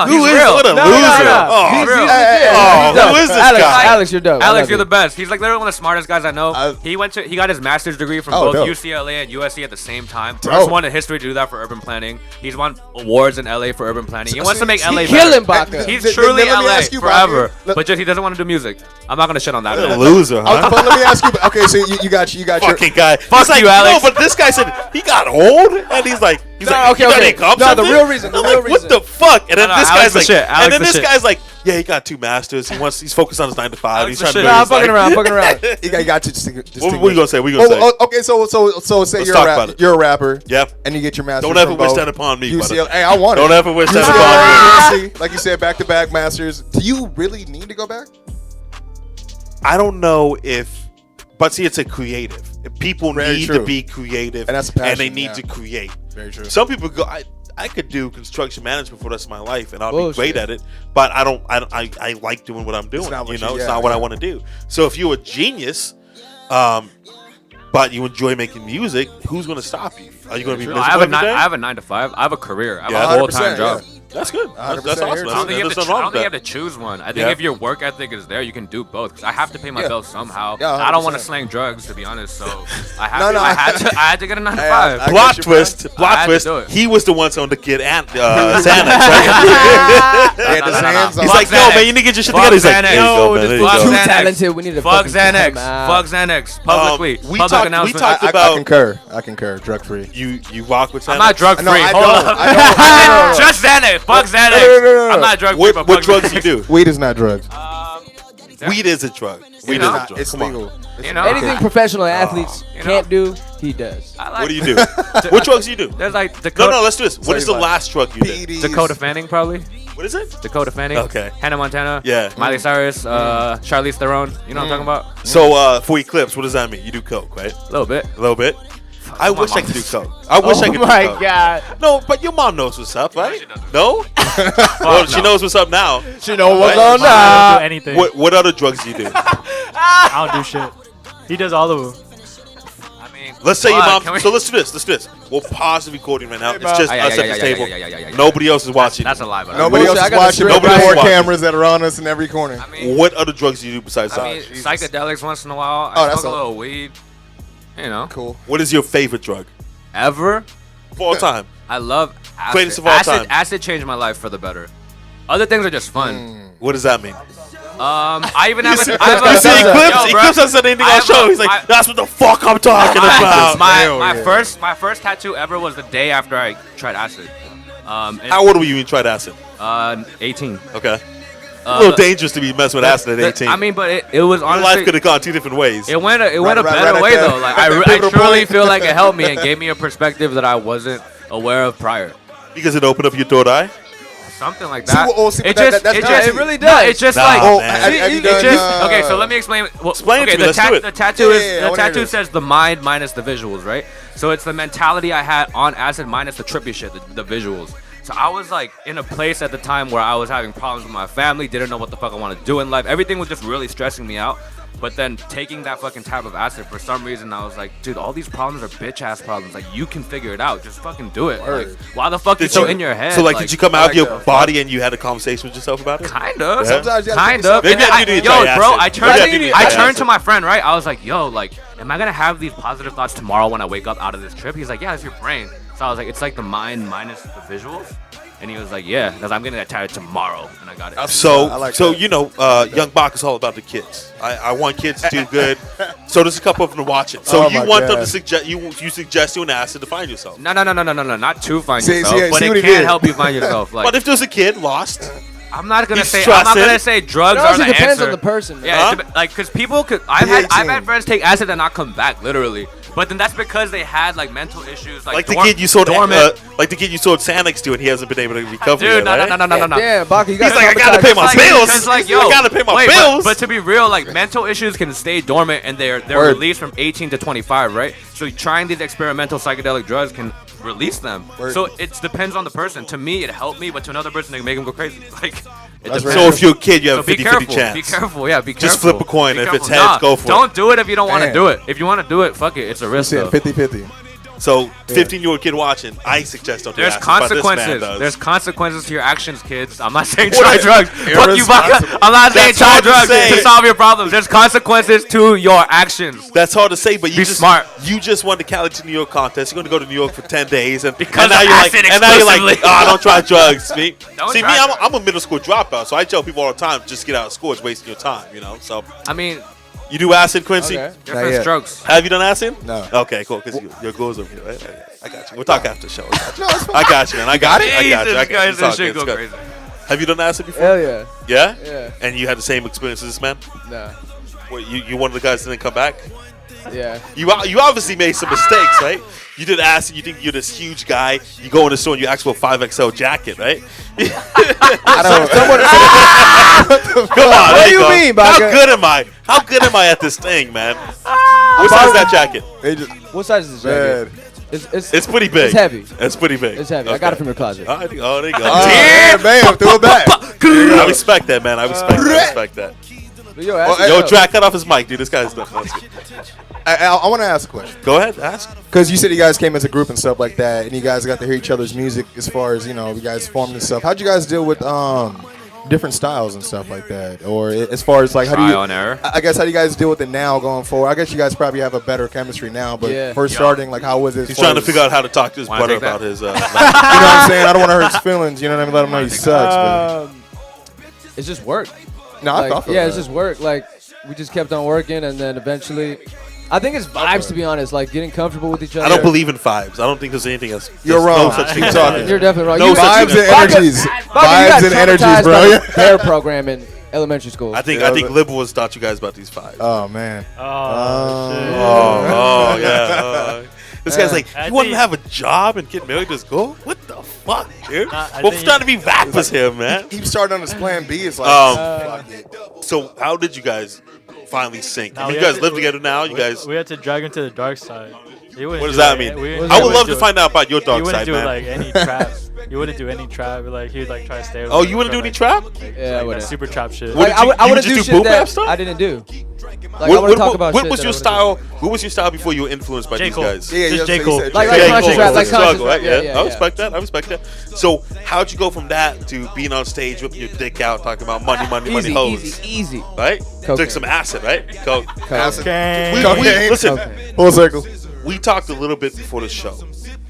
Who he's is real. what a No, loser? no, no. Oh, He's real. legit. Oh, He's dope. who is this Alex, guy? Alex, you're dope. I Alex, love you're you. the best. He's like literally one of the smartest guys I know. He got his master's degree from Oh, both dope. UCLA and USC at the same time. Dope. First one in history to do that for urban planning. He's won awards in LA for urban planning. He wants to make LA killing better. Baca. He's Then truly let me LA ask you, forever, Baca. but just he doesn't want to do music. I'm not gonna shit on that. What a man. loser, huh? But let me ask you. Okay, so you got your. Fucking guy. Fuck He's like, you, Alex. No, but this guy said he got old, and he's like, No, okay, okay. Come No, the something? real reason, the I'm real like, what reason. the fuck? And then No, this Alex guy's the like, shit, Alex and then the this shit. guy's like, yeah, he got 2 masters. He's focused on his 9 to 5. Alex He's the trying to shit. do Nah, I'm his fucking life. around. Fucking around. You got to distinguish. What you gonna say? What you gonna say? Oh, okay, so say Let's you're talk a, about it. you're a rapper. Yep. And you get your master's. Don't ever from wish both that upon me, brother. UCLA. Hey, I want it. Don't ever wish that upon me. UCLA, like you said, back-to-back masters. Do you really need to go back? I don't know if, but see, it's a creative. People Very need true. to be creative, And that's a passion, they need yeah. to create. Very true. Some people go. I could do construction management for the rest of my life, and I'll Bullshit. be great at it. But I like doing what I'm doing. not what You know, you- it's yeah, not what I yeah. want to do. So if you're a genius, but you enjoy making music, who's going to stop you? Are you going to be No, miserable every day? I have a 9 to 5. I have a career. I have Yeah. a full time 100%, job. yeah. That's good. 100% That's awesome. here, too. I don't think you have There's to. nothing I wrong don't think you with have to choose one. I think Yeah. if your work ethic is there, you can do both. Because I have to pay my Yeah. bills somehow. Yeah, I don't want to 100%. slang drugs, to be honest. So I No, have. no, I had to get a 9 to Hey, 5. I- Plot get you, twist. I Plot had to twist. do it. He was the one on the kid and Xanax. Yeah, the No, no, no. Xans He's on- like, Fuck yo, Xanax. man, you need to get your shit Fuck together. He's like, Xanax. there you go, man. There you Fuck go. Too Xanax. talented. We need to Fuck fucking cut Xanax. him out. Fuck Xanax. Publicly. we Public talked- we announcement. talked I about- concur. I concur. Drug free. You rock with Xanax? I'm not drug free. No, I Hold don't. up. I don't. No. Just Xanax. Fuck Xanax. no. I'm not drug free. What, but what fuck drugs Xanax. you do? Weed is not drugs. Weed is a drug. Weed is know? a drug. It's Come on. legal. It's You know? Anything professional athletes You know? can't do, he does. I like- What do you do? What drugs do you do? There's like No, Dakota. no, let's do this. What is the like last drug you did? PEDs. Dakota Fanning, probably. What is it? Dakota Fanning. Okay. Hannah Montana. Yeah. Miley Cyrus. Charlize Theron. You know what I'm talking about? So for Eclipse, what does that mean? You do coke, right? A little bit. A little bit. I wish I could do coke. I wish I could do my coke. god. No, but your mom knows what's up, right? she doesn't. No? Well, she knows what's up now. You know what's Right? on I don't now. do anything. What other drugs do you do? I don't do shit. He does all of them. I mean, Let's say your fuck, mom. can So let's do this. Let's do this. We'll pause the recording right now. It's Mom. just Yeah, us yeah, at this yeah, table. yeah. Nobody else is watching. That's a lie, but Nobody else I is got a watching. straight Nobody Nobody's four watching. cameras that are on us in every corner. I mean, What other drugs do you do besides I that? mean, psychedelics once in a while. Oh, I that's smoke a all. little weed. You know, Cool. What is your favorite drug ever. of all time? I love Greatest acid. of all time. Acid changed my life for the better. Other things are just fun. What does that mean? I even have You a. I have a- see Yo, Eclipse? bro, Eclipse hasn't said anything I on have show. a- He's like, I- that's what the fuck I'm talking about. my yeah. my first tattoo ever was the day after I tried acid. How old were you when you tried acid? 18. Okay. A little but- dangerous to be messing with acid at 18. I mean, but it was Your honestly. life could have gone two different ways. It went a Right, better right way at that- though. Like at that I pivotal truly point. feel like it helped me and gave me a perspective that I wasn't aware of prior. Because it opened up your third eye? Something like See, that. well, see, it but just, that's it not- just, it really no, does. it's just Nah, like, man. have you it done, just, okay. So let me explain. Well, Explain it okay, to me, let's do it. the tattoo Yeah, is yeah, I the wanna hear tattoo this. says the mind minus the visuals, right? So it's the mentality I had on acid minus the trippy shit, the visuals. So I was like in a place at the time where I was having problems with my family, didn't know what the fuck I wanted to do in life. Everything was just really stressing me out. But then taking that fucking tab of acid, for some reason, I was like, dude, all these problems are bitch ass problems. Like, you can figure it out. Just fucking do it. Like, why the fuck you so in your head? So, like, did you come out of like your that. body and you had a conversation with yourself about it? Kind of. Yeah. Sometimes you gotta Kind take of. Maybe And I do need to yo, try bro, acid. I Maybe I do need to try turned acid. to my friend, right? I was like, yo, like, am I gonna have these positive thoughts tomorrow when I wake up out of this trip? He's like, yeah, it's your brain. So I was like, it's like the mind minus the visuals. And he was like, yeah, because I'm gonna get tired tomorrow, and I got it. So, I like so that. you know, Young Bach is all about the kids. I want kids to do good. So there's a couple of them to watch it. So Oh you my want them God. to suggest you suggest you an acid to find yourself. No, not to find See- yourself, see- but see it what he can did. help you find yourself. Like, But if there's a kid lost, I'm not gonna he's say I'm not stressing. gonna say drugs It are also the depends answer. on the person. Yeah, Huh? like because people could. I've had 18. friends take acid and not come back literally, but then that's because they had like mental issues, like the kid you sold, like the kid you sold Xanax to, and he hasn't been able to recover. Dude, yet, right? no. Damn, Baka, you He's got like, I gotta pay my Like, bills. because, like, yo, I gotta pay my wait, bills. But to be real, like mental issues can stay dormant and they're Word. released from 18 to 25, right? So trying these experimental psychedelic drugs can release them. Word. So it depends on the person. To me, it helped me, but to another person, it can make them go crazy. Like, it That's depends. right. So if you're a kid, you have So a be 50-50 careful. chance. Be careful. Yeah, be careful. Just flip a coin. Be If it's careful. heads, go for it. Don't do it if you don't want to Damn. do it. If you want to do it, fuck it. It's a risk. Saying though. 50-50. So 15-year-old kid watching, I suggest don't do There's acid, but this man consequences. does. There's consequences to your actions, kids. I'm not saying What try is- drugs. Fuck you, Baka. irresponsible. I'm not saying That's try hard to drugs say. to solve your problems. There's consequences to your actions. That's hard to say, but you Be just smart. You just won the Cali to New York contest. You're going to go to New York for 10 days, and Because now of you're like, acid and now you're like, exclusively. oh, don't try drugs. Me, Don't see, try me, drugs. I'm a middle school dropout, so I tell people all the time, just get out of school. It's wasting your time, you know. So I mean, you do acid, Quincy? Okay. different yet. strokes. Have you done acid? No. Okay, cool. Because your goals over here, right? I got you. We'll talk after the show. I got you. No, it's fine. I got you, man. I got you. I got you. I Jesus got you. Christ, It's all this shit good, go it's crazy. good. Have you done acid before? Hell yeah. Yeah? Yeah. And you had the same experience as this man? Nah. What, you one of the guys that didn't come back? Yeah. You obviously made some mistakes, right? You did acid. You think you're this huge guy. You go in the store and you ask for a 5XL jacket, right? I don't. Come on, What there do you go. mean, How Baka? good am I? How good am I at this thing, man? What size is that jacket? They just What size is this bad. jacket? It's It's pretty big. It's heavy. It's pretty big. It's heavy. I got it from your closet. Oh, there you go. Oh, yeah, bam, threw it back. I respect that, man. I respect that. But yo, Oh, actually, Yo, Drakk, cut off his mic, dude. This guy's done. I want to ask a question. Go ahead, ask. Because you said you guys came as a group and stuff like that, and you guys got to hear each other's music as far as, you know, you guys formed and stuff. How'd you guys deal with different styles and stuff like that? Or as far as, like, how do you... Trial and error. I guess, how do you guys deal with it now going forward? I guess you guys probably have a better chemistry now, but Yeah. first starting, like, how was it? as He's far trying to as- figure out how to talk to his Wanna brother take that? about his. You know what I'm saying? I don't want to hurt his feelings, you know what I mean? Let him know he sucks. it's just work. But, no, I feel yeah, that. it's just work. Like we just kept on working, and then eventually, I think it's vibes to be honest. Like getting comfortable with each other. I don't believe in vibes. I don't think there's anything else. You're there's wrong. No such thing Keep as talking. vibes. You're definitely wrong. No You- such Vibes thing and as energies. Baka, you Vibes got and energies, traumatized bro. by Yeah. the Hair program in elementary school. I think Libel has taught you guys about these vibes. Oh, man. Oh, shit. Oh, yeah. This guy's like, I you want to think- have a job and get married to this girl? What the fuck, dude? Nah, I We're think- trying to be rappers here, man. Keep starting on this plan B. It's like, fuck it. So how did you guys finally sync? Nah, You we guys had live to- together now? You guys... We had to drag him to the dark side. What does that mean? I would love to find out about your dark side, man. Like any trap. You wouldn't do any trap. Like he'd like try to stay. Oh, you wouldn't do any trap? Yeah, I wouldn't. Super trap shit. Like, I wouldn't do just shit boom bap that stuff? I didn't do. Like, I wouldn't talk about what shit was that your I style? What was your style before you were influenced by J. these Cole. guys? Yeah, Just yeah, J. so Cole. he said Like, J. like Cole. conscious rap, like conscious struggle, rap. right? Yeah, I respect that. I respect that. So, how'd you go from that to being on stage whipping your dick out, talking about money, Easy, hoes? easy. Right? Cocaine. Took some acid, right? Coke. Acid. We, Cocaine. listen, Okay. Full circle. we talked a little bit before the show.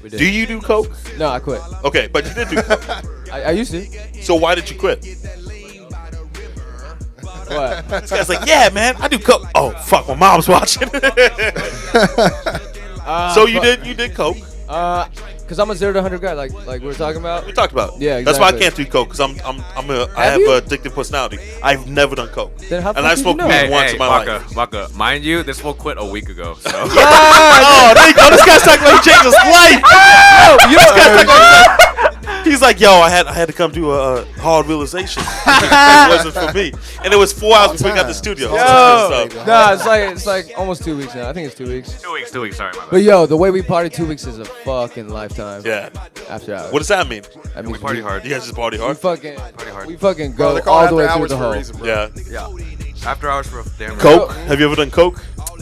We did. Do you do coke? No, I quit. Okay, but you did do coke. I used to. So why did you quit? What? This guy's like, yeah, man, I do coke. Oh, fuck, my mom's watching. So you did coke. Cause I'm a 0 to 100 guy, like we were talking about. We talked about. Yeah, That's why I exactly. can't do coke because I have you? an addictive personality. I've never done coke, Then how and fuck I did you smoked know? weed once in my life. Baka, mind you, this fool quit a week ago. So Oh, there you go. This guy's talking like he changed his life. This guy's talking like he's like, yo, I had to come to a hard realization. It wasn't for me, and it was 4 hours before we got the studio. Yo, So- nah, it's like almost 2 weeks now. I think it's 2 weeks. 2 weeks. Sorry, my bad. But yo, the way we party 2 weeks is a fucking lifetime. Yeah. After hours. What does that mean? That We means party hard. You guys just party We hard? fucking, hard. we fucking Bro, go they call all it the way after through hours the for a hole. reason, bro. Yeah. Yeah. After hours for a damn. Coke? Have you ever done coke?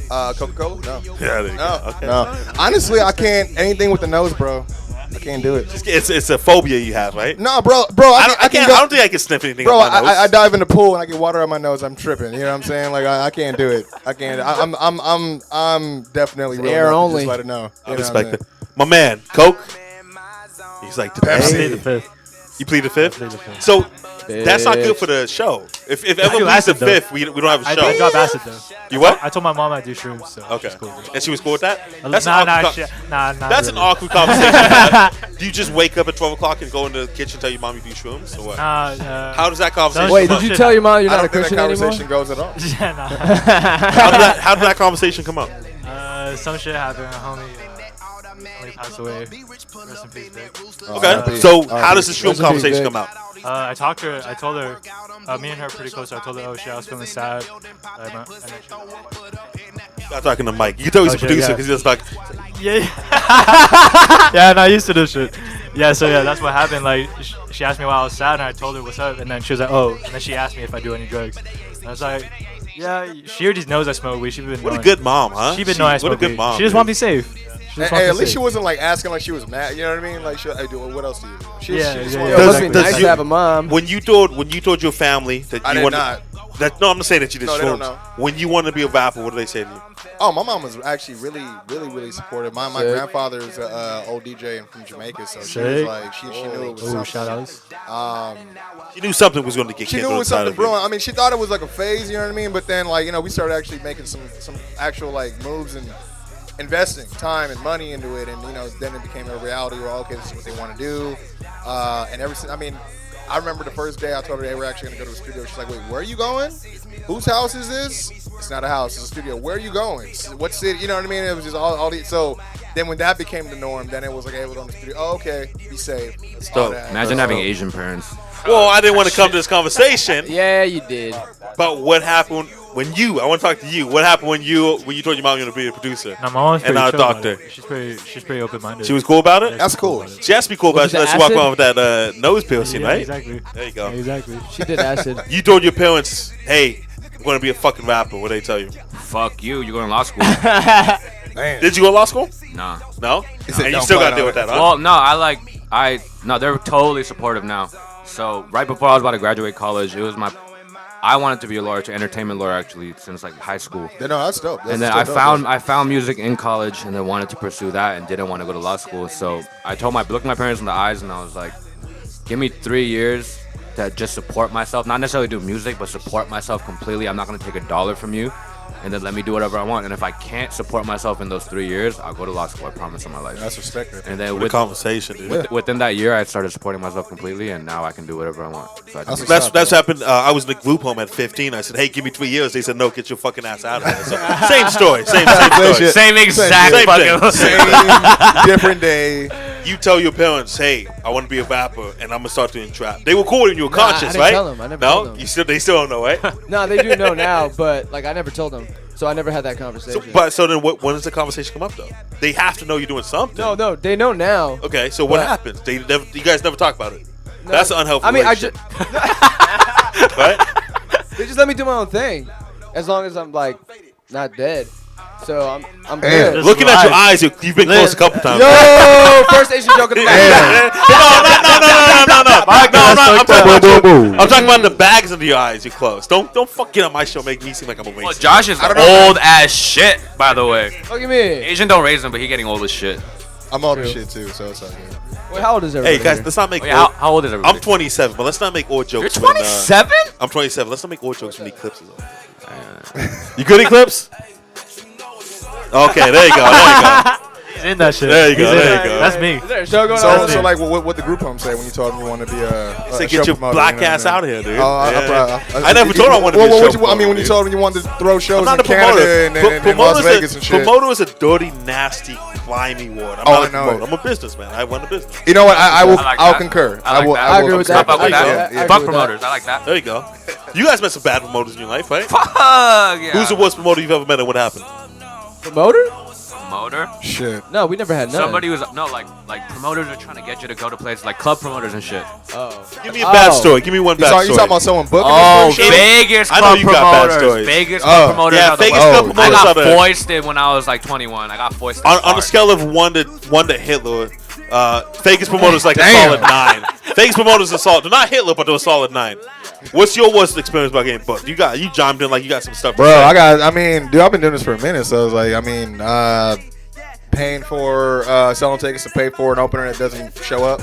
Coca-Cola? No. Yeah. There you No. go. Okay. No. Honestly, I can't. Anything with the nose, bro. I can't do it. It's a phobia you have, right? No, bro. I don't think I can sniff anything Bro, up my nose. I dive in the pool and I get water on my nose. I'm tripping. You know what I'm saying? Like I can't do it. I can't. I'm definitely real air enough to only. Just let it know. I respect it. My man, Coke. He's like, Pepsi. I played the fifth. you plead the fifth? Plead the fifth. So that's not good for the show. If ever do pleads the acid, though. fifth, we don't have a I show. got acid though. You what? I told my mom I do shrooms. So Okay. she's cool with it. And she was cool with that? Nah, That's an awkward conversation. Man. Do you just wake up at 12 o'clock and go into the kitchen and tell your mom you do shrooms? Or what? How does that conversation No, Wait, come did up? you tell your mom you're I not a don't think that Christian conversation anymore? goes at all. Yeah, nah. How did that conversation come up? Some shit happened. Homie passed away. Rest in peace, Drakk. Okay. So how does the shroom conversation come out? I talked to her. I told her. Me and her are pretty close. So I told her, oh shit, I was feeling sad. And then she, I'm talking to Mike. You can tell he's a shit, producer yeah. because he's like, yeah. Yeah, I'm not used to this shit. Yeah, so yeah, that's what happened. Like, she asked me why I was sad, and I told her what's up, and then she was like, oh, and then she asked me if I do any drugs. And I was like, yeah, she already knows I smoke weed. She been what a knowing. good mom, huh? She been knowing I What a smoke good weed. mom. She just dude. want to be safe. She just Hey, want at to least she safe. wasn't like asking like she was mad. You know what I mean? Like, what else do you do? She Yeah, just yeah, wanted Yo, to it Does- must be like, does nice you- to have a mom. When you told your family that I you did wanted, not. no, I'm not saying that you did No, they don't shrooms. know. When you wanted to be a rapper, what did they say to you? Oh, my mom was actually really supportive. My Sick. grandfather's an old DJ from Jamaica, so she was Sick. like, she knew it was Ooh, something. shout outs. She knew something was going to get She kicked knew it on was the side something of you. brewing. I mean, she thought it was like a phase, you know what I mean? But then, like, you know, we started actually making some actual like moves and investing time and money into it, and you know, then it became a reality where okay, this is what they want to do. And ever since, I mean, I remember the first day I told her, hey, we're actually gonna go to the studio. She's like, wait, where are you going? Whose house is this? It's not a house, it's a studio. Where are you going? What city? You know what I mean? It was just all these. So then when that became the norm, then it was like, hey, we're going to the studio. Oh, okay, be safe. All dope. that. Imagine So- having Asian parents. Well, I didn't want to come to this conversation, Yeah, you did. but what happened when I want to talk to you. What happened when you told your mom you were going to be a producer? No, my mom's And pretty not a chill about doctor. it. She's pretty open-minded. She was cool about it? That's cool. She has to be cool about Was it. it Let's the walk acid? around with that nose piercing, Yeah, right? exactly. There you go. Exactly. She did acid. You told your parents, hey, I'm going to be a fucking rapper. What did they tell you? Fuck you. You going to law school? Man. Did you go to law school? Nah. No? said, And you "Don't still got plan to deal on with it." that, huh? Well, no, they're totally supportive now. So right before I was about to graduate college, it was I wanted to be a lawyer, to entertainment lawyer actually, since like high school. No, that's dope. That's And then still dope. I found music in college, and then wanted to pursue that, and didn't want to go to law school. So I looked my parents in the eyes, and I was like, give me 3 years to just support myself, not necessarily do music, but support myself completely. I'm not gonna take $1 from you, and then let me do whatever I want. And if I can't support myself in those 3 years, I'll go to law school. I promise on my life. That's respect. Right there. And then What a conversation, dude. within that year, I started supporting myself completely, and now I can do whatever I want. So I just That's happened. I was in a group home at 15. I said, hey, give me 3 years. They said, no, get your fucking ass out of here. So, same story. Same story. same exact Same fucking. Same different day. You tell your parents, hey, I want to be a rapper, and I'm going to start doing trap. They were cool when you were conscious, I didn't right? tell them. I never no? told them. They still don't know, right? No, they do know now, but like I never told them. So I never had that conversation. So then when does the conversation come up though? They have to know you're doing something. No, they know now. Okay, so what But- happens? You guys never talk about it. No, That's an unhealthy I mean, relationship. Right? They just let me do my own thing, as long as I'm like not dead. So I'm Damn. good. Looking at your eyes, you've been close a couple times. Yo, first Asian joke of the night. No. I'm talking about the bags under your eyes. You're close. Don't get on my show. Make me seem like I'm a Well, waste. Josh is old as shit, by the way. Look at me. Asian don't raise him, but he getting old as shit. I'm old as shit too, so it's okay. Wait, how old is everybody? Hey guys, here? let's not make. Oh, yeah, how old is everybody? I'm 27, but let's not make old jokes. You're 27? I'm 27. Let's not make old jokes when Eclipse is over. You good, Eclipse? Okay, there you go. He's in that shit. There you He's go, in there it. you go. That's me. Is there a show going So, on? so like, what the group home say when you told them you want to be a Say, a get show your promoter, black you know ass what I out mean? of here, dude. I never told him I wanted to be a show I mean, when you told them you wanted to throw shows I'm not in a promoter. Canada and in Las Vegas and shit. Promoter is a dirty, nasty, grimy word. I'm Oh, not I a know promoter. it. I'm a businessman. I run a business. You know what? I'll like I'll that. concur. I like will. that. I agree with that. Fuck with I that. agree with Fuck that. promoters. I like that. There you go. You guys met some bad promoters in your life, right? Fuck yeah. Who's the worst promoter you've ever met and what happened? Promoter? promoter? Shit. No, we never had none. Somebody was like promoters are trying to get you to go to places like club promoters and shit. Oh. Give me a bad story. Give me one bad You story. talking about someone booking? Oh, us for a show? Vegas I know club you got bad promoters. stories. Vegas club promoters. Yeah, are the Vegas worst. club I promoters got are the- foisted when I was like 21. I got foisted. On a hard. scale of one to Hitler, Vegas promoters like a Damn. solid 9. Vegas promoters are solid. They're not Hitler, but they're a solid 9. What's your worst experience about getting booked? You chimed in like you got some stuff. To Bro, say. I mean, dude, I've been doing this for a minute, so it's like, I mean, paying for selling tickets to pay for an opener that doesn't show up.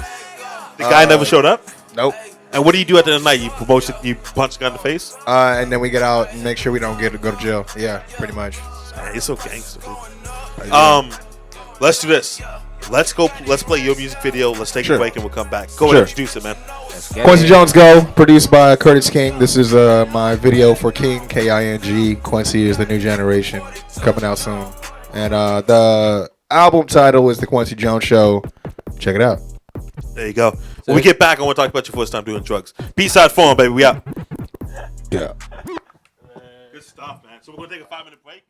The guy never showed up. Nope. And what do you do at the end of the night? You punch the guy in the face. And then we get out and make sure we don't go to jail. Yeah, pretty much. Man, it's so gangster. Dude. Let's do this. Let's go. Let's play your music video. Let's take a break and we'll come back. Go ahead, introduce it, man. Kwency Jones Go, produced by Curtis King. This is my video for King, K-I-N-G. Kwency is the new generation, coming out soon. And the album title is The Kwency Jones Show. Check it out. There you go. When we get back, I want to talk about your first time doing drugs. B-side form, baby. We out. Yeah. Good stuff, man. So we're going to take a 5-minute break.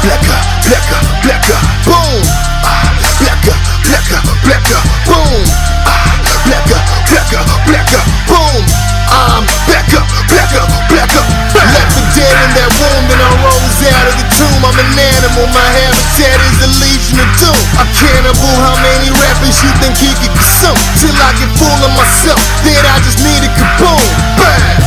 Blacker, boom. Blacker, boom. Blacker, boom. I'm blacker. Left for dead in that womb, then I rose out of the tomb. I'm an animal, my habitat is a legion of doom. A cannibal, how many rappers you think he could consume? Till I get full of myself, then I just need a kaboom. Bang!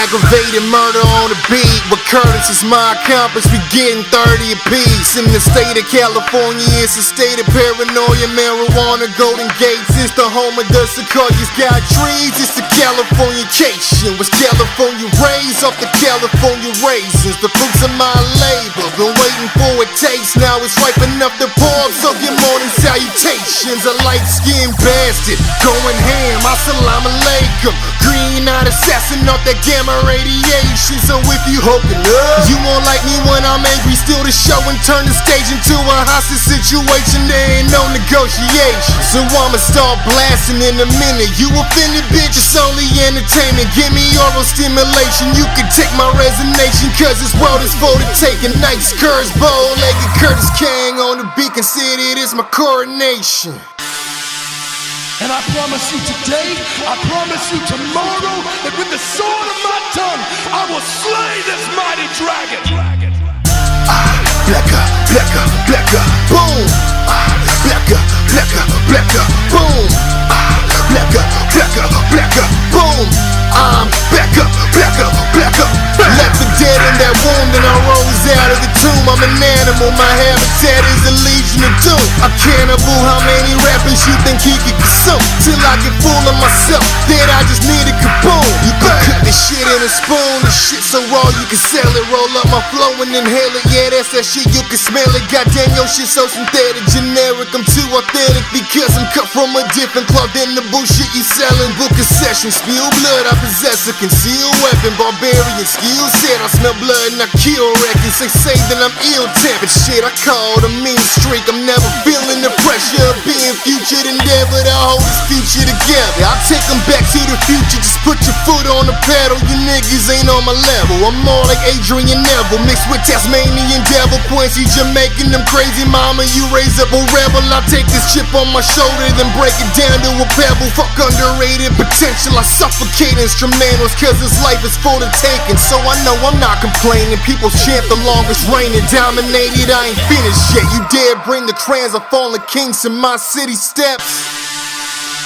Aggravated murder on the beat, but Curtis is my accomplice. We getting 30 apiece. In the state of California, it's a state of paranoia. Marijuana, Golden Gates, it's the home of the sequoias. Got trees, it's the Californication. Was California raised off the California raisins? The fruits of my labor, been waiting for a taste. Now it's ripe enough to pour up, so good morning salutations. A light-skinned bastard, going ham, assalamu alaikum. Green-eyed assassin off that gamma radiation. So if you hooking up, you won't like me when I'm angry. Steal the show and turn the stage into a hostage situation. There ain't no negotiation. So I'ma start blasting in a minute. You offended, bitch, it's only entertainment. Give me oral stimulation. You can take my resignation, cause this world is for the taking. Nice curves, bow-legged Curtis King on the beat. Consider this my coronation. And I promise you today, I promise you tomorrow, that with the sword of my tongue, I will slay this mighty dragon. Blacker, boom. Blacker, boom. Blacker, boom. I'm blacker. Left for dead in that womb, then I rose out of the tomb. tomb. I'm an animal, my habitat is a legion of doom. A cannibal, how many rappers you think he could consume? Till I get full of myself, then I just need a kaboom. You can cook this shit in a spoon, this shit so raw you can sell it. Roll up my flow and inhale it, yeah that's that shit, you can smell it. Goddamn your shit so synthetic, generic, I'm too authentic. Because I'm cut from a different cloth than the bullshit you selling. Book a session, spill blood, I possess a concealed weapon. Barbarian skill set, I smell blood and I kill records. They say that I'm ill-tempered, shit I call it a mean streak. I'm never feeling the pressure of being futured, endeavor to hold this future together. I'll take them back to the future, just put your foot on the pedal. You niggas ain't on my level, I'm more like Adrian Neville, mixed with Tasmanian devil. Kwency, Jamaican, them crazy mama, you raise up a rebel. I take this chip on my shoulder, then break it down to a pebble. Fuck underrated potential, I suffocate instrumentals, cause this life is for the taking. So I know I'm not complaining, people chant the longest reigning. Dominated, I ain't finished yet. You dare bring the crayons of fallen kings to my city steps?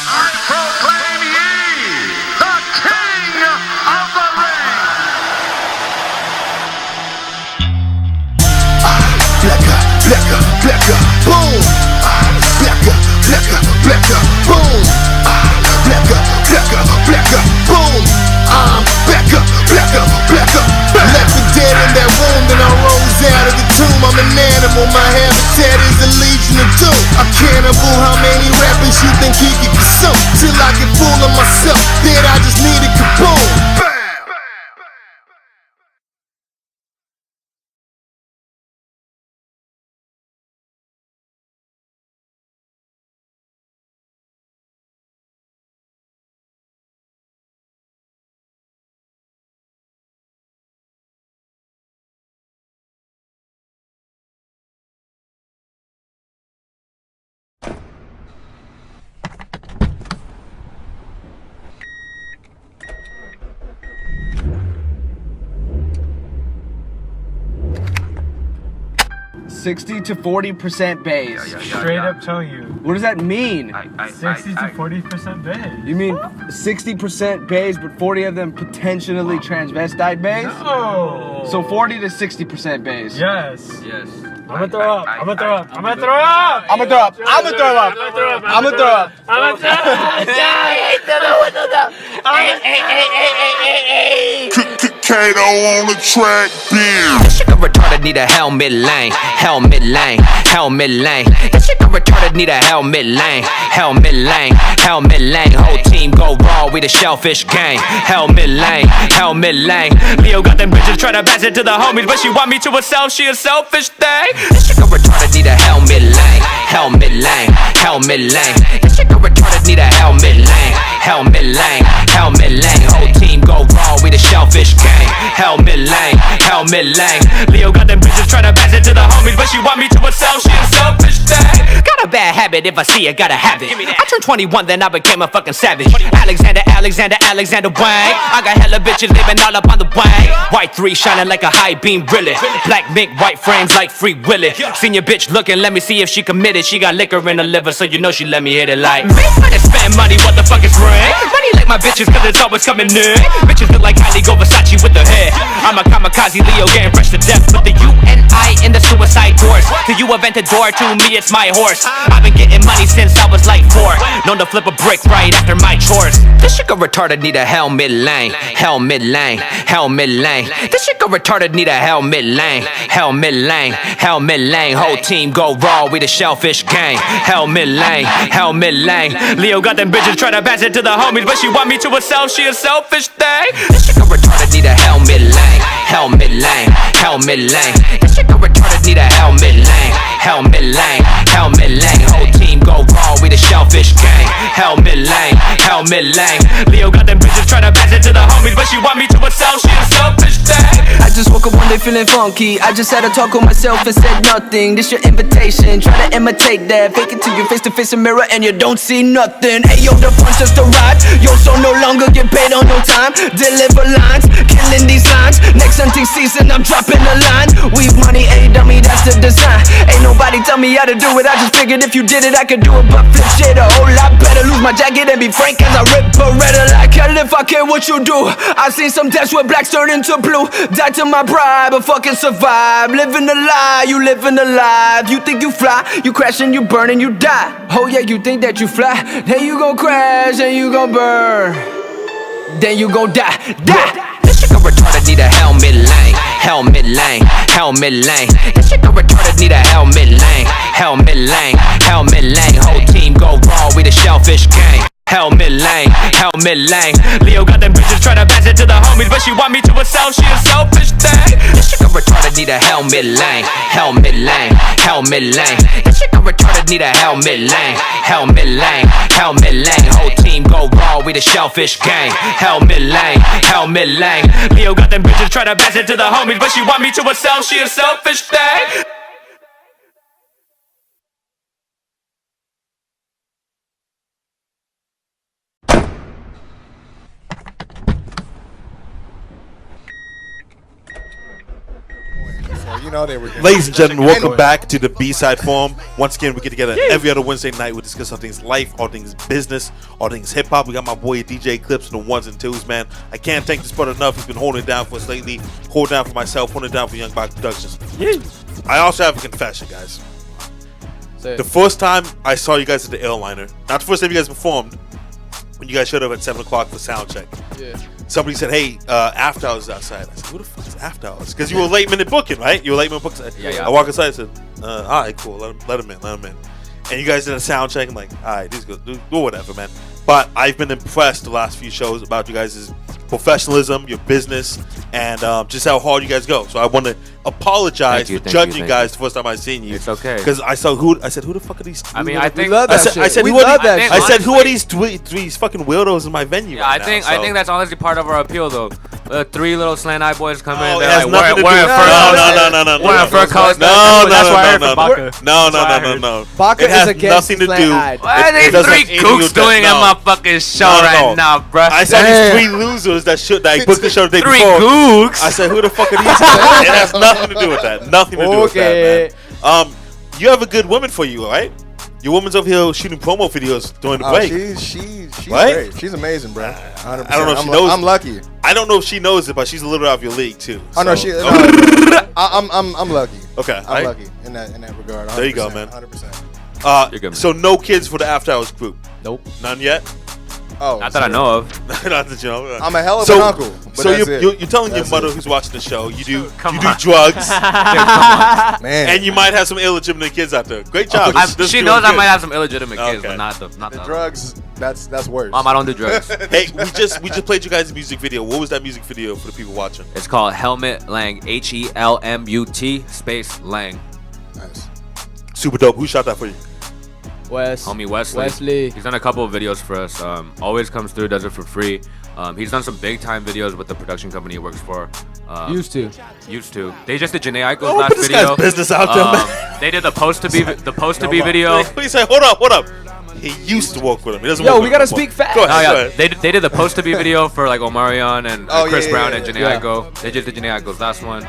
I proclaim ye the king of the ring. Blacker, blacker, blacker, boom. Blacker, blacker, blacker, boom. Blacker, blacker, blacker, boom. I'm blacker, blacker, blacker. Left the dead in that room, then I rose out of the tomb. I'm an animal, my habitat is a legion of doom. A cannibal, how many rappers you think he could consume? Till I get full of myself, then I just need a kaboom. $60 to 40% bass. Straight up telling you. What does that mean? 60 to 40% bass. You mean 60% bass, but 40 of them potentially transvestite bass? No. So 40 to 60% bass. Yes. Yes. I'm gonna throw up. I'm gonna throw up. I'm gonna throw up. I'm gonna throw up. I'm gonna throw up. I'm gonna throw up. I'm gonna throw up. Kato on the track, beer. This shit got retarded, need a helmet lane. Helmet lane, helmet lane. This shit got retarded, need a helmet lane. Helmet lane, helmet lane. Whole team go raw, we the shellfish gang. Helmet lane, helmet lane. Leo got them bitches try to pass it to the homies, but she want me to herself, she a selfish thing. This shit got retarded, need a helmet lane. Helmet lane, helmet lane. This shit got retarded, need a helmet lane. Helmet lane, helmet lane. Whole team go raw, we the shellfish gang. Helmet lane, helmet lane. Leo got them bitches try to pass it to the homies, but she want me to herself, she a selfish thing. Got a bad habit, if I see it, gotta have it. I turned 21, then I became a fucking savage. Alexander, Alexander, Alexander Wang. I got hella bitches living all up on the wang. White 3 shining like a high beam really. Black mink, white frames like Free Willy. Seen your bitch looking, let me see if she committed. She got liquor in her liver, so you know she let me hit it like. I just spend money, what the fuck is ring? Money like my bitches, cause it's always coming in. Bitches look like Kylie, go Versace with the hair. I'm a kamikaze Leo, getting fresh to death. Put the U-N-I in the suicide doors. To you Aventador, to me it's my horse. I've been getting money since I was like 4. Known to flip a brick right after my chores. This shit got retarded, need a helmet lane. Helmet lane, helmet lane. This shit got retarded, need a helmet lane. Helmet lane, helmet lane. Whole team go raw, we the shellfish gang. Helmet lane, helmet lane. Leo got them bitches try to pass it to the homies, but she want me to herself, she a selfish thing. This shit got retarded, need a helmet lane. Helmet lane, helmet lane. This shit got retarded, need a helmet lane. Helmet lane, helmet lane. Whole team go raw, we the shellfish gang. Helmet lane, helmet lane. Leo got them bitches try to pass it to the homies, but she want me to herself, she a selfish thing. I just woke up one day feeling funky. I just had a talk with myself and said nothing. This your invitation, try to imitate that. Fake it till you face to face a mirror and you don't see nothing. Ayo, the punch just arrived. Yo, so no longer get paid on no time. Deliver lines, killing these lines. Next hunting season, I'm dropping a line. Weave money, a dummy, that's the design. Ain't nobody Nobody tell me how to do it. I just figured if you did it, I could do it. But flip shit a whole lot better. Lose my jacket and be frank as I rip Beretta. Like hell if I care what you do. I've seen some deaths where blacks turn into blue. Died to my pride, but fucking survive. Living a lie, you living a life. You think you fly, you crash and you burn and you die. Oh yeah, you think that you fly, then you gon' crash and you gon' burn. Then you gon' die, die. This shit go retarded, need a helmet lane. Helmet lane, helmet lane. This shit go retarded, need a helmet lane. Helmet lane, helmet lane. Whole team go raw, we the shellfish gang. Helmet lane, helmet lane. Leo got them bitches tryna pass it to the homies, but she want me to herself, she a selfish thing. This shit go retarded, need a helmet lane. Helmet lane, helmet lane. This shit go retarded, need a helmet lane. Helmet lane, helmet lane. Whole team go raw, we the shellfish gang. Helmet lane, helmet lane. Leo got them bitches tryna pass it to the homies, but she want me to herself, she a selfish thing. You know they were. Ladies and gentlemen, welcome back to the B-Side Forum. Once again, we get together every other Wednesday night. We discuss all things life, all things business, all things hip-hop. We got my boy DJ ECLIPSE on the ones and twos, man. I can't thank this brother enough. He's been holding it down for us lately. Holding down for myself, holding it down for Young BACA Productions. I also have a confession, guys. The first time I saw you guys at the airliner, not the first time you guys performed, when you guys showed up at 7 o'clock for sound check. Yeah. Somebody said, hey, after hours outside. I said, who the fuck is after hours? Because you were late minute booking, right? You were late minute booking. Yeah. I walk inside and said, all right, cool. Let him in. And you guys did a sound check. I'm like, all right, these guys do whatever, man. But I've been impressed the last few shows about you guys' professionalism, your business, and just how hard you guys go. So I want to apologize for judging you guys the first time I seen you. It's okay. Because I said, who the fuck are these? I mean, I think love that shit. I said, We who love are that these? shit. I said, who are these three fucking weirdos in my venue? Yeah, right I think now? So- I think that's honestly part of our appeal, though. Three little slant eye boys come in. it They're has like nothing to do wearing with- fur coats. No. Wearing fur coats. That's why I heard from BACA. No. BACA It is has against nothing to do. slant-eyed. What are It these doesn't three have anything to do kooks with that. doing in No. my fucking show No. right now, bruh? I saw these three losers that booked the show the day Three before. gooks. I said, who the fuck are these? It has nothing to do with that. Nothing to do with that, man. You have a good woman for you, right? Your woman's over here shooting promo videos during the break. She's Right? great. She's amazing, bro. 100%. I don't know if she knows. I'm lucky. I don't know if she knows it, but she's a little out of your league too. Oh no, so- I'm lucky. Okay, I'm lucky in that regard. 100%, There you go, man. 100%. You're good, man. So no kids for the After Hours group. Nope. None yet. Oh, Not that I know of. Not that you know. I'm a hell of an uncle. But So that's you're it. telling That's your mother it. who's watching the show you do Come you do on. drugs Man, and you might have some illegitimate kids out there. Great job. She knows I might have some illegitimate kids, Okay. but not the the drugs. That's worse. Mom, I don't do drugs. Hey, we just played you guys a music video. What was that music video for the people watching? It's called Helmet Lang. HELMUT space Lang. Nice. Super dope. Who shot that for you? Homie Wesley. He's done a couple of videos for us. Always comes through, does it for free. He's done some big time videos with the production company he works for. Used to. They just did Janae Aiko's Oh, last put this video. guy's business out there, man. They did the post to be video. Please say, hold up. He used to work with him. He doesn't Yo, work we with gotta him anymore. speak fast. Go ahead. Oh Go yeah, ahead. they did the post to be video for like Omarion and Chris yeah, Brown yeah, and Janae yeah. Aiko. They just did Janae Aiko's last one.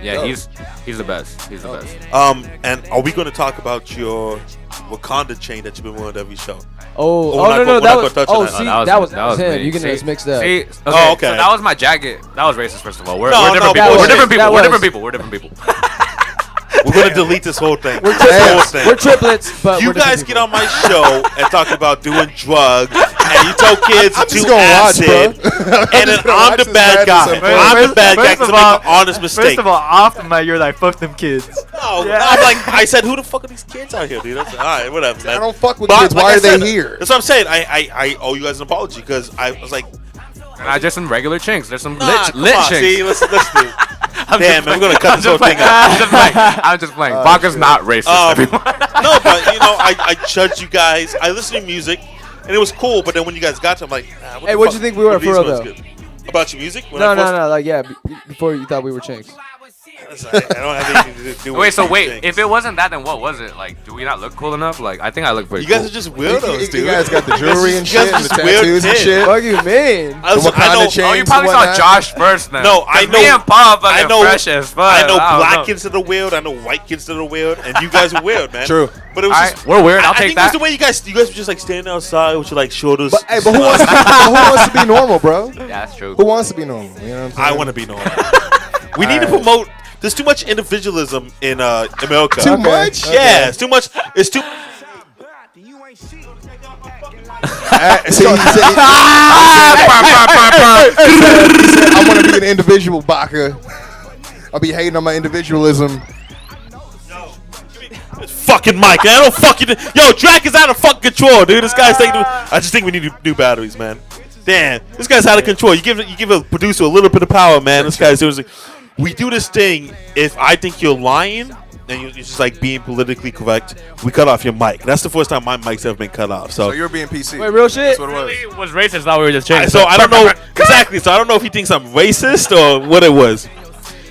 Yeah, he's the best. He's the best. And are we going to talk about your Wakanda chain that you've been wearing at every show? Oh, we're not no, gonna that was. touch Oh, on that. see, No, that was him. me. You can See? just mix that. See, okay, Oh, okay. So that was my jacket. That was racist, first of all. We're No, different no, people. but We're different people. that We're was- different people. We're different people. We're going to delete this whole thing. We're This whole triplets. thing. We're triplets, but You we're guys different get on my show and talk about doing drugs, and you tell kids to I'm just do gonna watch, acid, bro. and then I'm the bad guy. I'm the bad guy because I make an honest mistake. First of all, off the mic, you're like, fuck them kids. No, I'm like, I said, who the fuck are these kids out here, dude? That's all right, whatever. Man. I don't fuck with But kids. like Why I are they said, here? That's what I'm saying. I owe you guys an apology because I was like, Not just some regular chinks. There's some nah, lit come on, chinks. see, let's do. I'm Damn, just man, we're gonna cut I'm this whole just thing playing. out. I'm just playing. Baka's not racist, everyone. No, but you know, I judged you guys. I listened to music, and it was cool. But then when you guys got to, I'm like, nah, Hey, what'd you think we were for real, though? About your music? When No, I first- no. Like, yeah, before you thought we were chinks. I don't have anything to do with Wait, so wait, things. if it wasn't that, then what was it? Like, do we not look cool enough? Like, I think I look pretty You guys cool. are just weirdos, dude. You guys got the jewelry and You guys shit, are and the just weird tattoos and kids. shit. What do you mean? I know. Oh, you probably and saw whatnot. Josh first then. No, I 'Cause know. Me and Paul I fucking know. fresh as fuck. I know don't black kids that are weird. I know white kids that are weird, and you guys are weird, man. True. But it was Alright, just we're weird. I'll I take think that's that. the way you guys were just like standing outside with your like shoulders. But hey, but who wants to be normal, bro? Yeah, that's true. Who wants to be normal? You know what I'm saying? I want to be normal. We need to promote. There's too much individualism in America. Too much? Yeah, it's too much. It's too. See, he said, I want to be an individual, BACA. I'll be hating on my individualism. Fucking Mike, I don't fucking. Yo, Drakk is out of fucking control, dude. This guy's taking. I just think we need new batteries, man. Damn, this guy's out of control. You give a producer a little bit of power, man. This guy's seriously. We do this thing. If I think you're lying and you're just like being politically correct, we cut off your mic. That's the first time my mic's ever been cut off. So So, you're being PC. Wait, real shit? That's what it was. It was racist. Thought we were just changing. so I don't know exactly. So I don't know if he thinks I'm racist or what it was.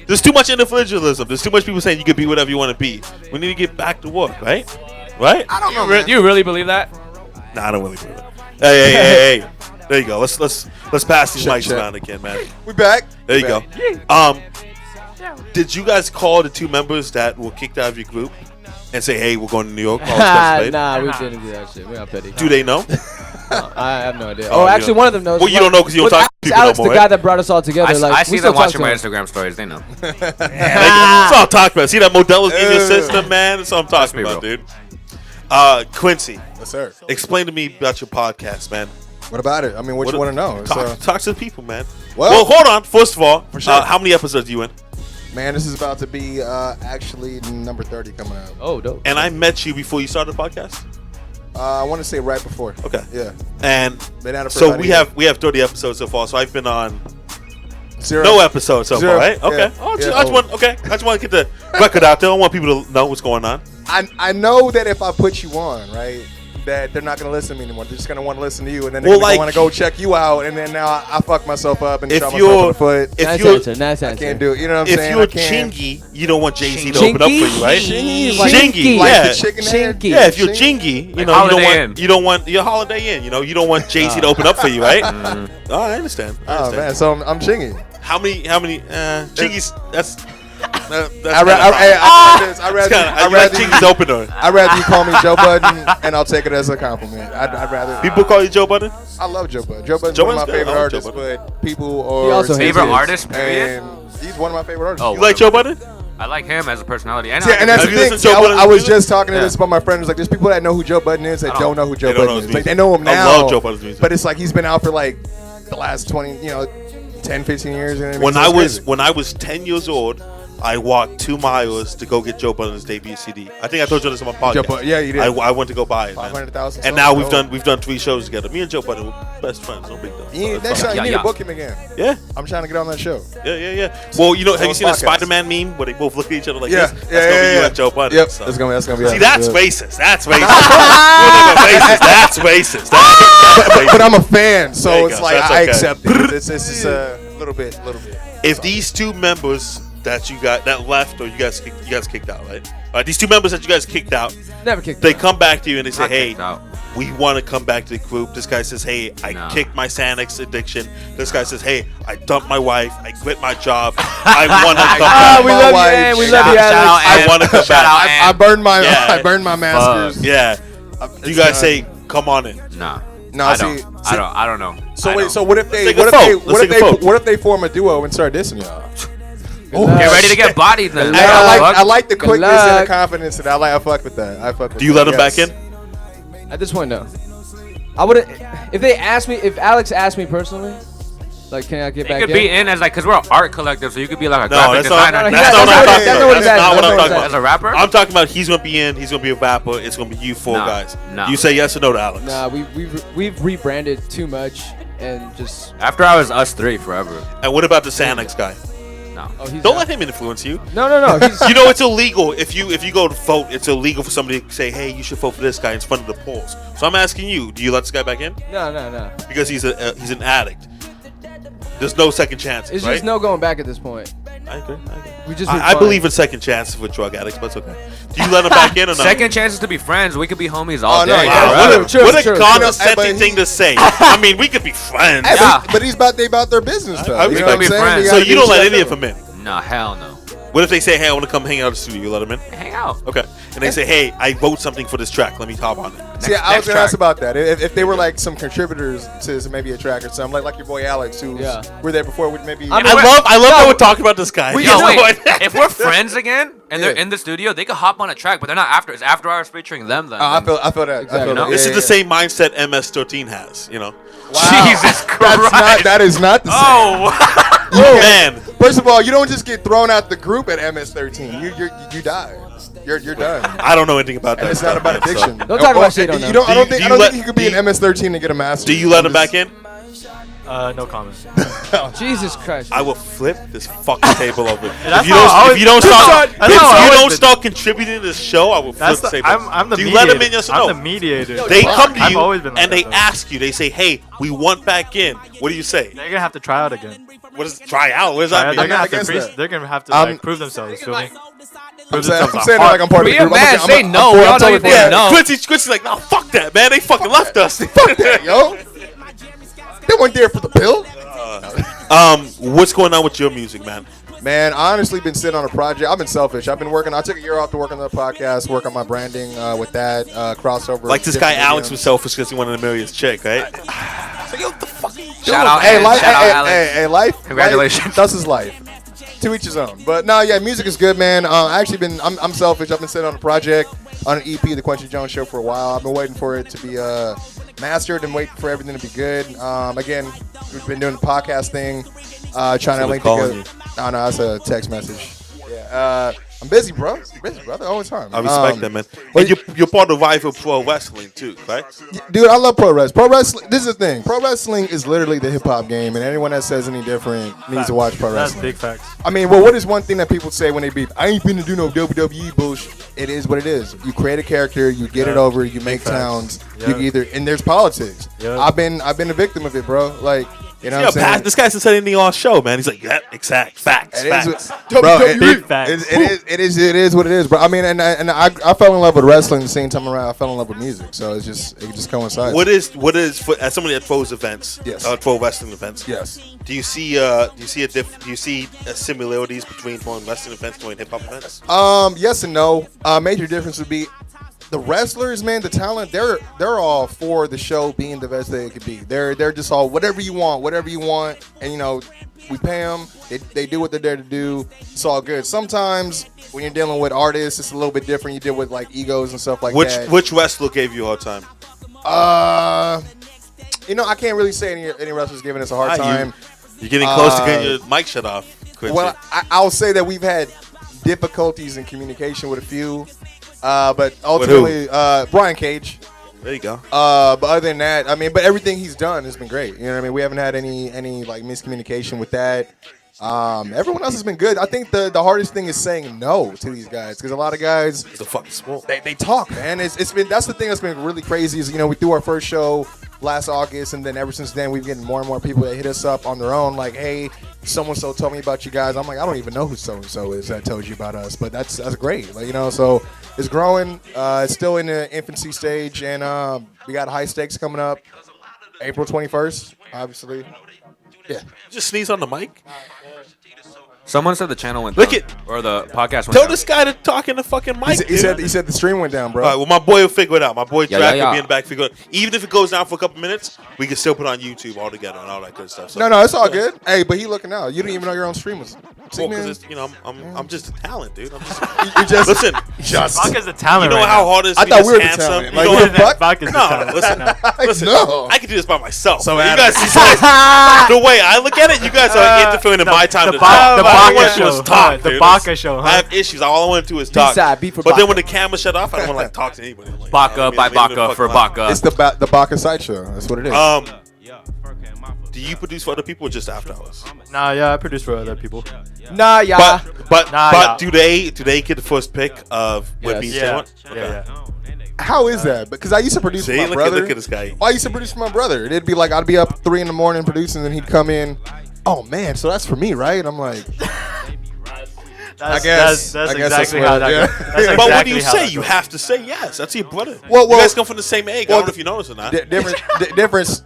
There's too much individualism. There's too much people saying you can be whatever you want to be. We need to get back to work, right? Right? I don't know, man. You really believe that? Nah, I don't really believe it. Hey. There you go. Let's pass these mics Check. around again, man. We back. There you go. Did you guys call the two members that were kicked out of your group and say, "Hey, we're going to New York"? All expenses paid? Nah, we didn't do that shit. We're not petty. Do they know? No, I have no idea. Oh, Oh, you actually, don't- one of them knows. Well, you don't know 'cause you don't With talk to people no Alex, more, the guy right? that brought us all together. I see we them still talk watching to my him. Instagram stories. They know. That's all I'm talking about. See that Modelo's in your system, man? That's what I'm talking me, about, bro. dude. Quincy, Yes, sir. explain to me about your podcast, man. What about it? I mean, what you want to know? Talk to the people, man. Well- Well, hold on. First of all, For sure. how many episodes are you in? Man, this is about to be actually number 30 coming out. Oh, dope. And I met you before you started the podcast. I want to say right before. Okay. Yeah. And Been at it for so about a we year. have 30 episodes so far. So I've been on 0. no episodes so Zero. far, right? Okay. Yeah. Oh, Yeah. I just want to get the record out there. I want people to know what's going on. I know that if I put you on, right, that they're not going to listen to me anymore. They're just going to want to listen to you, and then they're Well, going to like- want to go check you out, and then now I fuck myself up and If shot myself in you're the foot. if Nice you're answer. Nice answer. Can't do it. You know what I'm if saying? you're I can't. chingy, you don't want Jay-Z to open up for you, right? Chingy? Chingy, Like yeah. the chicken head? Chinky. Yeah, if you're Chingy? chingy, you Like know Holiday you don't want your Holiday Inn. You know you don't want Jay-Z to open up for you, right? Oh, I understand. I Oh understand. man, so I'm chingy. How many chingies? That's I rather Chingy's opener. I'd rather you call me Joe Budden, and I'll take it as a compliment. I'd rather. People call you Joe Budden. I love Joe Budden. Joe Budden's Joe one of my Budden's good. favorite I like Joe artists, Budden. but people are He also hates Favorite his. artist, period? and he's one of my favorite artists. Oh, You like Joe Budden? I like him as a personality. And See, and that's Have the you thing. listened to See, Joe Budden's I was music? just talking to Yeah. this about my friends. Like, there's people that know who Joe Budden is that I don't know who Joe They don't know Budden his is. Like, music. they know him I now. love Joe Budden's music. But it's like he's been out for like the last 20, 10, 15 years. You know what I mean? When So I it's was crazy. when I was 10 years old, I walked 2 miles to go get Joe Budden's debut CD. I think I told you this on my podcast. Joe Budden- yeah, you did. I went to go buy it, man. 500,000 And songs. now Oh. we've done 3 shows together. Me and Joe Budden were best friends. No big deal. You need, So next it's time fine. you need yeah. to book him again. Yeah, I'm trying to get on that show. yeah. Well, you know, have you seen the podcast. Spider-Man meme where they both look at each other like Yeah, this? That's yeah, gonna be yeah, you yeah. and Joe Budden. Yep, so. that's gonna be. See, that's good. racist. That's racist. That's racist. That's racist. But I'm a fan, There so you it's go. like That's I okay. accept it. It's just a little bit. If these 2 members that you got that left, or you guys kicked out, right? All right, these 2 members that you guys kicked out, Never kicked. they come back to you and they say, Not "Hey, kicked out. we want to come back to the group." This guy says, "Hey, I No. kicked my Xanax addiction." This guy says, "Hey, I dumped my wife. I quit my job. I want to come back." we My love you, wife. Ann. We Shout- love you, shout Alex. out I Ann. want to come Shout out back. Ann. I burned my Yeah. I burned my masters. Yeah. You guys say, "Come on in." Nah. No, I see- don't. I don't know. So I wait, don't. so what if they take a what if vote. they Let's what if take a they vote. what if they form a duo and start dissing y'all? Get ready to get bodied then. Good Hey, luck. I like the Good quickness and the luck. confidence that I fuck with that. I fuck with Do you that, let them back yes. in? At this point, no. I wouldn't. If they asked me, if Alex asked me personally, like, can I get It back could in? be in as like, cause we're an art collective, so you could be like a No, graphic that's not. designer. That's That's not what I'm not- talking that's about. not what he's That's asking. not what I'm That's talking not about. As a rapper? I'm talking about he's gonna be in. He's gonna be a rapper. It's gonna be you 4 No, guys. no. You say yes or no to Alex? Nah, we've rebranded too much and just. After I was us 3 forever. And what about the Xanax guy? No. Oh, he's Don't out. let him influence you. No. He's, You know it's illegal if you go to vote. It's illegal for somebody to say, "Hey, you should vote for this guy" in front of the polls. So I'm asking you, do you let this guy back in? no. Because he's an addict. There's no second chances, It's right? just no going back at this point. I agree. We just. I believe in second chances with drug addicts, but it's okay. Do you let them back in or not? Second chances to be friends. We could be homies all no, day. yeah. Wow, what a True. condescending thing to say. I mean, we could be friends. Hey, Yeah. but he's about their business though. I You know respect what I'm being saying? friends. You So gotta you do don't what let you any of gotta them in. Nah, hell no. What if they say, "Hey, I want to come hang out at the studio"? You let them in? Hang out. Okay. And they say, "Hey, I wrote something for this track. Let me hop on it." do. See, I was next gonna ask track. about that. If they were like some contributors to maybe a track or something, like your boy Alex, who were there before, with maybe. I mean, I love that we're talking about this guy. Yo, You know wait. what? If we're friends again and they're Yeah. in the studio, they could hop on a track, but they're not after. It's after hours featuring them. Then. I feel that. I feel Exactly. that. This Yeah, is the same mindset MS-13 has. You know. Wow. Jesus Christ. That is not the same. Oh. Man. First of all, you don't just get thrown out the group at MS-13. You die. You're done. I don't know anything about that. And it's not stuff, about man, so. addiction. Don't talk about shit on them. I don't Do think you let- you could be do an you- MS-13 and get a master. Do you let him back in? No comment. Jesus Christ. I will flip this fucking table over. That's If you how I don't, always- if you don't that's start, how- that's how I always been. start contributing to this show, I will flip That's the the, table. I'm the Do you mediator. let them in? Yes or I'm no? the mediator. They come to I've you always been like and they that, though. ask you. They say, "Hey, we want back in." What do you say? They're gonna have to try out again. What is try out? What does that They're mean? gonna have to. against that. They're gonna have to prove themselves. Feel me? I'm saying it like I'm part of the Be a group. man, say no. for- We all know totally you for think that. no. Quincy's like, "No, fuck that, man. They fucking left us." Yo, they weren't there for the pill. What's going on with your music, man? Man, I honestly been sitting on a project. I've been selfish. I've been working. I took a year off to work on the podcast, work on my branding with that crossover. Like this guy different Alex mediums. was selfish because he wanted to marry his chick, right? Shout out, Hey, Alex. life. Shout out, Hey, Alex. hey, life. Congratulations. Life, that's his life. To each his own. But no, yeah, music is good, man. I actually been. I'm selfish. I've been sitting on a project on an EP, the Kwency Jones Show, for a while. I've been waiting for it to be mastered and waiting for everything to be good. Again, we've been doing the podcast thing, trying to link calling together. No, that's a text message. Yeah. I'm busy, bro. I'm busy, brother. All the time. I respect that, man. but- And you're part of Rival Pro Wrestling too, right? Dude, I love pro wrestling. Pro wrestling. This is the thing. Pro wrestling is literally the hip hop game, and anyone that says any different needs to watch pro That's wrestling. big facts. I mean, well, what is one thing that people say when they beat? I ain't finna do no WWE bullshit. It is what it is. You create a character, you get it over, you make facts. towns. Yeah. You either and there's politics. Yeah. I've been a victim of it, bro. Like, you know Yeah, what I'm saying? this guy hasn't said anything on show, man. He's like, yeah, exact facts, It facts. is, bro. Big facts. It is what it is, bro. I mean, and I fell in love with wrestling the same time around. I fell in love with music, so it just coincides. What is for, as somebody that throws events, Yes. throw wrestling events? Yes. Do you see similarities between throwing wrestling events, throwing hip hop events? Yes and no. Major difference would be the wrestlers, man. The talent, they're all for the show being the best that it could be. They're just all whatever you want, and you know, we pay them. They do what they're there to do. It's all good. Sometimes when you're dealing with artists, it's a little bit different. You deal with like egos and stuff like that. Which wrestler gave you a hard time? You know, I can't really say any wrestlers giving us a hard time. You're getting close to getting your mic shut off, Quincy. Well, I'll say that we've had difficulties in communication with a few, but ultimately, Brian Cage. There you go. But other than that, I mean, but everything he's done has been great. You know what I mean? We haven't had any like miscommunication with that. Everyone else has been good. I think the hardest thing is saying no to these guys because a lot of guys The fucking smoke. they talk, man. It's been that's the thing that's been really crazy is, you know, we threw our first show last August, and then ever since then we've getting more and more people that hit us up on their own like, hey, so-and-so told me about you guys. I'm like, I don't even know who so-and-so is that told you about us, but that's great. Like, you know, so it's growing. It's still in the infancy stage, and we got high stakes coming up April 21st, obviously. Yeah. Just sneeze on the mic. Someone said the channel went Look down, at- or the podcast went Tell down. this guy to talk in the fucking mic. He said the stream went down, bro. All right, well, my boy will figure it out. My boy Yeah, Drakk yeah. will be in the back figure it out. Even if it goes down for a couple minutes, we can still put it on YouTube all together and all that good stuff. So, No, it's all good. Hey, but he looking out. You didn't even know your own stream was. See, well, man? because you know, I'm just a talent, dude. I'm just You just listen. Vodka's the talent. You know right how now. hard it is I to be thought this we were the handsome? talent. You Like, know what what? the fuck? Vodka's the No, talent. listen. No. I can do this by myself. So you Adam- guys, the way I look at it, you guys are interfering in my time to the talk. Ba- All I the want Baca to do is show, talk, huh? The dude. Baca show, huh? I have issues. All I want to do is talk. B-side, B for But then Baca. when the camera shut off, I don't want to like talk to anybody. I'm like, Baca by leave me the Baca fuck for alone. Baca. It's the Baca Sideshow. That's what it is. Do you produce for other people or just after hours? Nah, yeah, I produce for other people. Nah, yeah. But Nah, yeah. do they get the first pick of what Yes. beats Yeah, they want? yeah. How is that? Because I used to produce See, for my look brother. at this guy. I used to produce for my brother. It'd be like I'd be up 3 a.m. producing, and he'd come in oh man, so that's for me, right? I'm like, That's, I guess that's that's exactly what- how that yeah. goes. That's But what do exactly you how say? that You goes. have to say yes. That's your brother. Well, you guys come from the same egg. I don't know if you noticed or not. Difference. Two different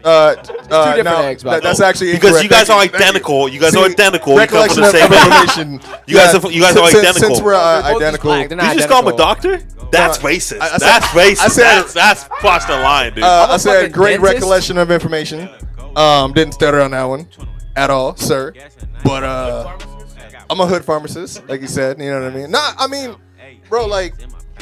eggs, by the That's way. actually Because incorrect. you guys are Thank you. identical. You guys See, are identical. You come from recollection the of same egg. information. You guys are identical. Since we're They're both just identical, black. They're Did not you just call him a identical. doctor? That's racist. I said- That's racist. I said- that's crossed the line, dude. I said fucking great dentist. recollection of information. Didn't stutter on that one at all, sir. But I'm a hood pharmacist, like you said. You know what I mean? Nah, I mean, bro, like.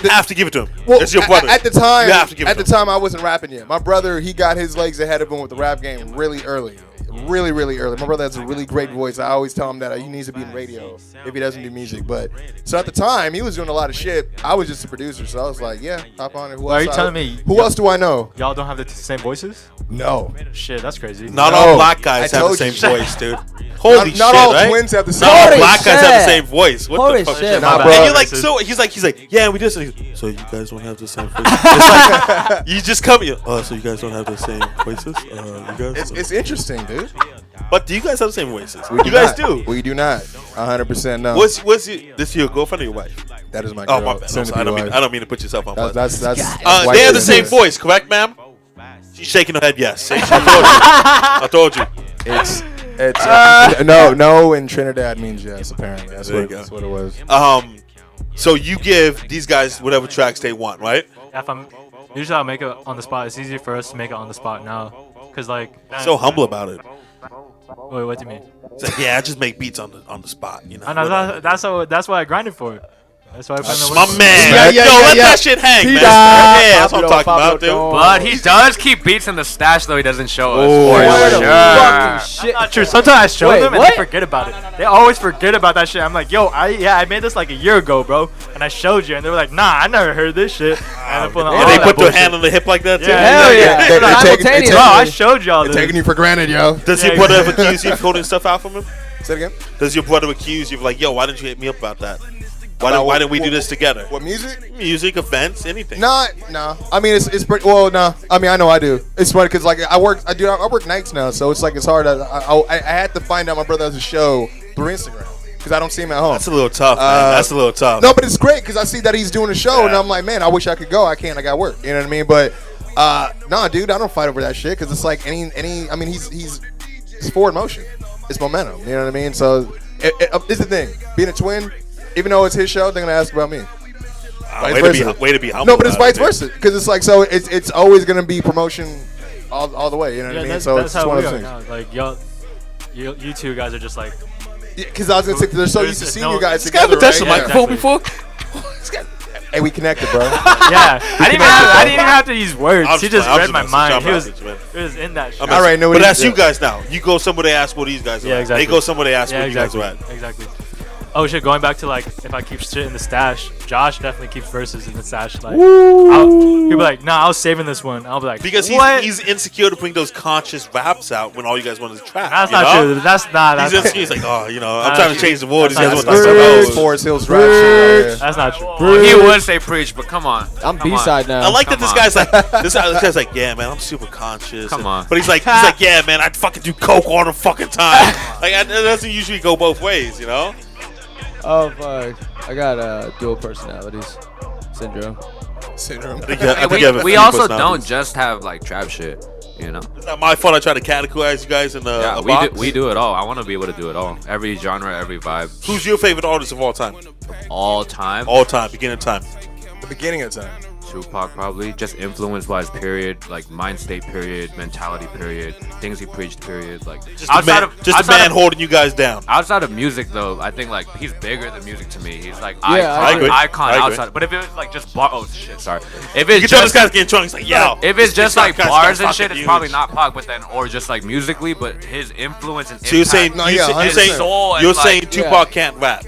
You have to give it to him. Well, it's your brother. At the time, you have to give it to him. I wasn't rapping yet. My brother, he got his legs ahead of him with the rap game really early. Really, really early. My brother has a really great voice. I always tell him that he needs to be in radio if he doesn't do music. But so at the time, he was doing a lot of shit. I was just a producer, so I was like, yeah, hop on it. Who Are else you telling me Who else do I know? y'all don't have the same voices? No. Shit, that's crazy. Not No. all black guys I have the told same you. voice, dude. Holy Not shit, all right? twins have the same Not all voice. black guys have the shit. same voice. What Holy the fuck? shit. Nah, My bro. And bad. you're like, so he's like, yeah, we just. So you guys don't have the same voice. It's like, you just come here. So you guys don't have the same voices. You guys. It's interesting, dude. But do you guys have the same voices? We You do guys not. do. We do not. 100% no. What's this your girlfriend or your wife? That is my girl. Oh my bad. I'm soon to sorry. be wife. I don't mean to put yourself on blast. That's They have the same voice, correct, ma'am? She's shaking her head. Yes. I told you. It's no in Trinidad means yes. Apparently, There you go. that's what it was. So you give these guys whatever tracks they want, right? Usually I'll make it on the spot. It's easier for us to make it on the spot now, cause like. So humble about it. Wait, what do you mean? It's like, yeah, I just make beats on the spot, you know. I know that's what I grinded for. That's why I put in the My work. man. Yeah, Yo, let yeah. that shit hang, man. Pablo, Yeah, that's what I'm talking Pablo, about, dude. don't. But he does keep beats in the stash, though he doesn't show us. Oh, For yeah. sure. Fucking shit. Not true. Sometimes I show Wait, them and what? they forget about it. They always forget about that shit. I'm like, yo, I made this like a year ago, bro, and I showed you, and they were like, nah, I never heard this shit. And I'm pulling all And they that put their bullshit. hand on the hip like that, too? Yeah, Hell yeah. They take- Simultaneous. Bro, I showed y'all They're this. taking you for granted, yo. Does your Yeah, brother ever accuse you of holding stuff out from him? Say it again. Does your brother accuse you of like, yo, why didn't you hit me up about that? About Why didn't we what- do this together? What music? Music, events, anything. No. I mean, it's pretty. Well, no. I mean, I know I do. It's funny because like I work nights now, so it's like it's hard. I had to find out my brother has a show through Instagram because I don't see him at home. That's a little tough, man. That's a little tough. No, but it's great because I see that he's doing a show, and I'm like, man, I wish I could go. I can't. I got work. You know what I mean? But nah, dude, I don't fight over that shit because it's like any. I mean, he's forward motion. It's momentum. You know what I mean? So it's the thing. Being a twin, even though it's his show, they're gonna ask about me. Way to be humble. No, but it's about vice it, dude. versa because it's like so. It's always gonna be promotion all the way. You know what I mean? That's, So that's it's how one we of are those now. things. Like you two guys are just like. Because I was gonna say they're so used to There's seeing no- you guys This guy together. ever touched the right? microphone Exactly. before? Hey, we connected, bro. Yeah, I didn't even have to use words. I'm He just just playing, read I'm my just mind. messing, He was in that shit. I'm All right, no, but we- that's you yeah. guys now. You go somewhere, they ask what these guys are. Yeah, at. exactly. They go somewhere, they ask Yeah, what exactly. you guys are at. Exactly. Oh shit! Going back to like if I keep shit in the stash, Josh definitely keeps verses in the stash. Like he'll be like, "Nah, I was saving this one." I'll be like, Because what? he's insecure to bring those conscious raps out when all you guys want is trap. That's you not know? true. That's not. He's That's, insecure. He's like, oh, you know, I'm Nah, trying to change the world. These that's guys not want to Bird, talk Forest Hills rap shit. that's not true. He would say preach, but come on. I'm Come on. B-side now. I like that Come this on. guy's like, this guy's like, yeah, man, I'm super conscious. Come on. But he's like, yeah, man, I'd fucking do coke all the fucking time. Like, it doesn't usually go both ways, you know? Oh fuck! I got dual personalities syndrome. Syndrome. I think you have a We few also don't personalities. just have like trap shit, you know. It's not my fault. I try to categorize you guys in Yeah, a we box. do it all. I want to be able to do it all. Every genre, every vibe, Who's your favorite artist of all time? all time. All time, beginning time. The beginning of time. Tupac probably, just influence-wise, period, like mind state, period, mentality, period, things he preached, period, like Just a man holding you guys down. Outside of music, though, I think like he's bigger than music to me. He's like Yeah, I agree. icon I agree. outside. But if it was like just oh shit, sorry. If You it's can tell this just guy's getting drunk. He's like, yo. if it's just like guy's bars and fucking shit, it's huge. probably not Pac. But then or just like musically, but his influence and So you're saying, No, you're yeah, saying, 100%. soul and you're like- saying Tupac can't rap.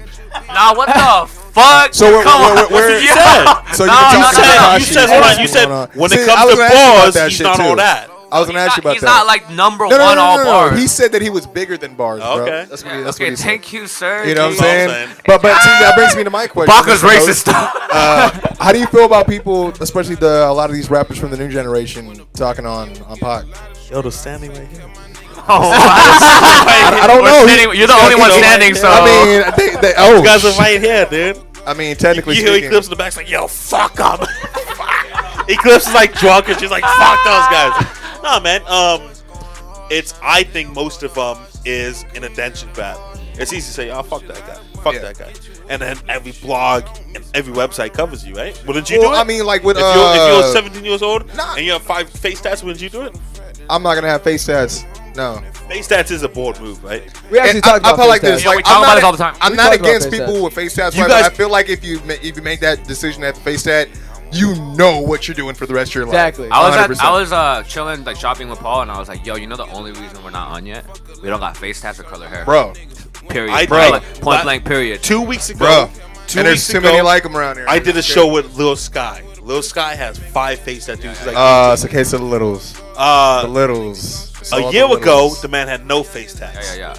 Nah, what the fuck? So we're- Come on. we're- we're- Yeah. So No, you can no, talk no, to no. You said, hold on, you said when it See, comes I was to gonna ask you about bars, that he's shit, not too. all that. I was gonna ask you about He's that. not like number no, one all no. bars. He said that he was bigger than bars, bro. Okay. That's what he Okay, said. thank you, sir. You know what I'm That's all I'm saying? saying. But see, that brings me to my question. Baca's Mr. racist. Host. How do you feel about people, especially a lot of these rappers from the new generation, talking on Pac? Yo, the standing right here. I don't know. You're the only one standing, so. I mean, oh, You guys are right here, dude. I mean, technically You hear speaking, Eclipse in the back, like, yo, fuck them. Eclipse is like drunk and she's like, fuck those guys. Nah, man. I think most of them is an attention grab. It's easy to say, oh, fuck that guy. Fuck that guy. And then every blog and every website covers you, right? Wouldn't you do it? I mean, like with if you're 17 years old and you have 5 face tats, wouldn't you do it? I'm not gonna have face tats. No. Face tats is a bold move, right? We actually talk about I feel like face this. tats. Like, we talk about this all the time. I'm We not talk about against face people tats. with face tats. You Right, guys- but I feel like if you make that decision at the face tat, you know what you're doing for the rest of your life. Exactly. I 100%. was chilling, like shopping with Paul, and I was like, yo, you know the only reason we're not on yet? We don't got face tats or color hair. Bro, Period. Bro. Point blank, period. 2 weeks ago. bro. 2 And there's weeks too ago, many like them around here. I did a show with Lil Sky. Lil Sky has 5 face tattoos. He's like, It's a case of the littles. The littles. It's all a the year ago, littles. the man had no face tats. Yeah.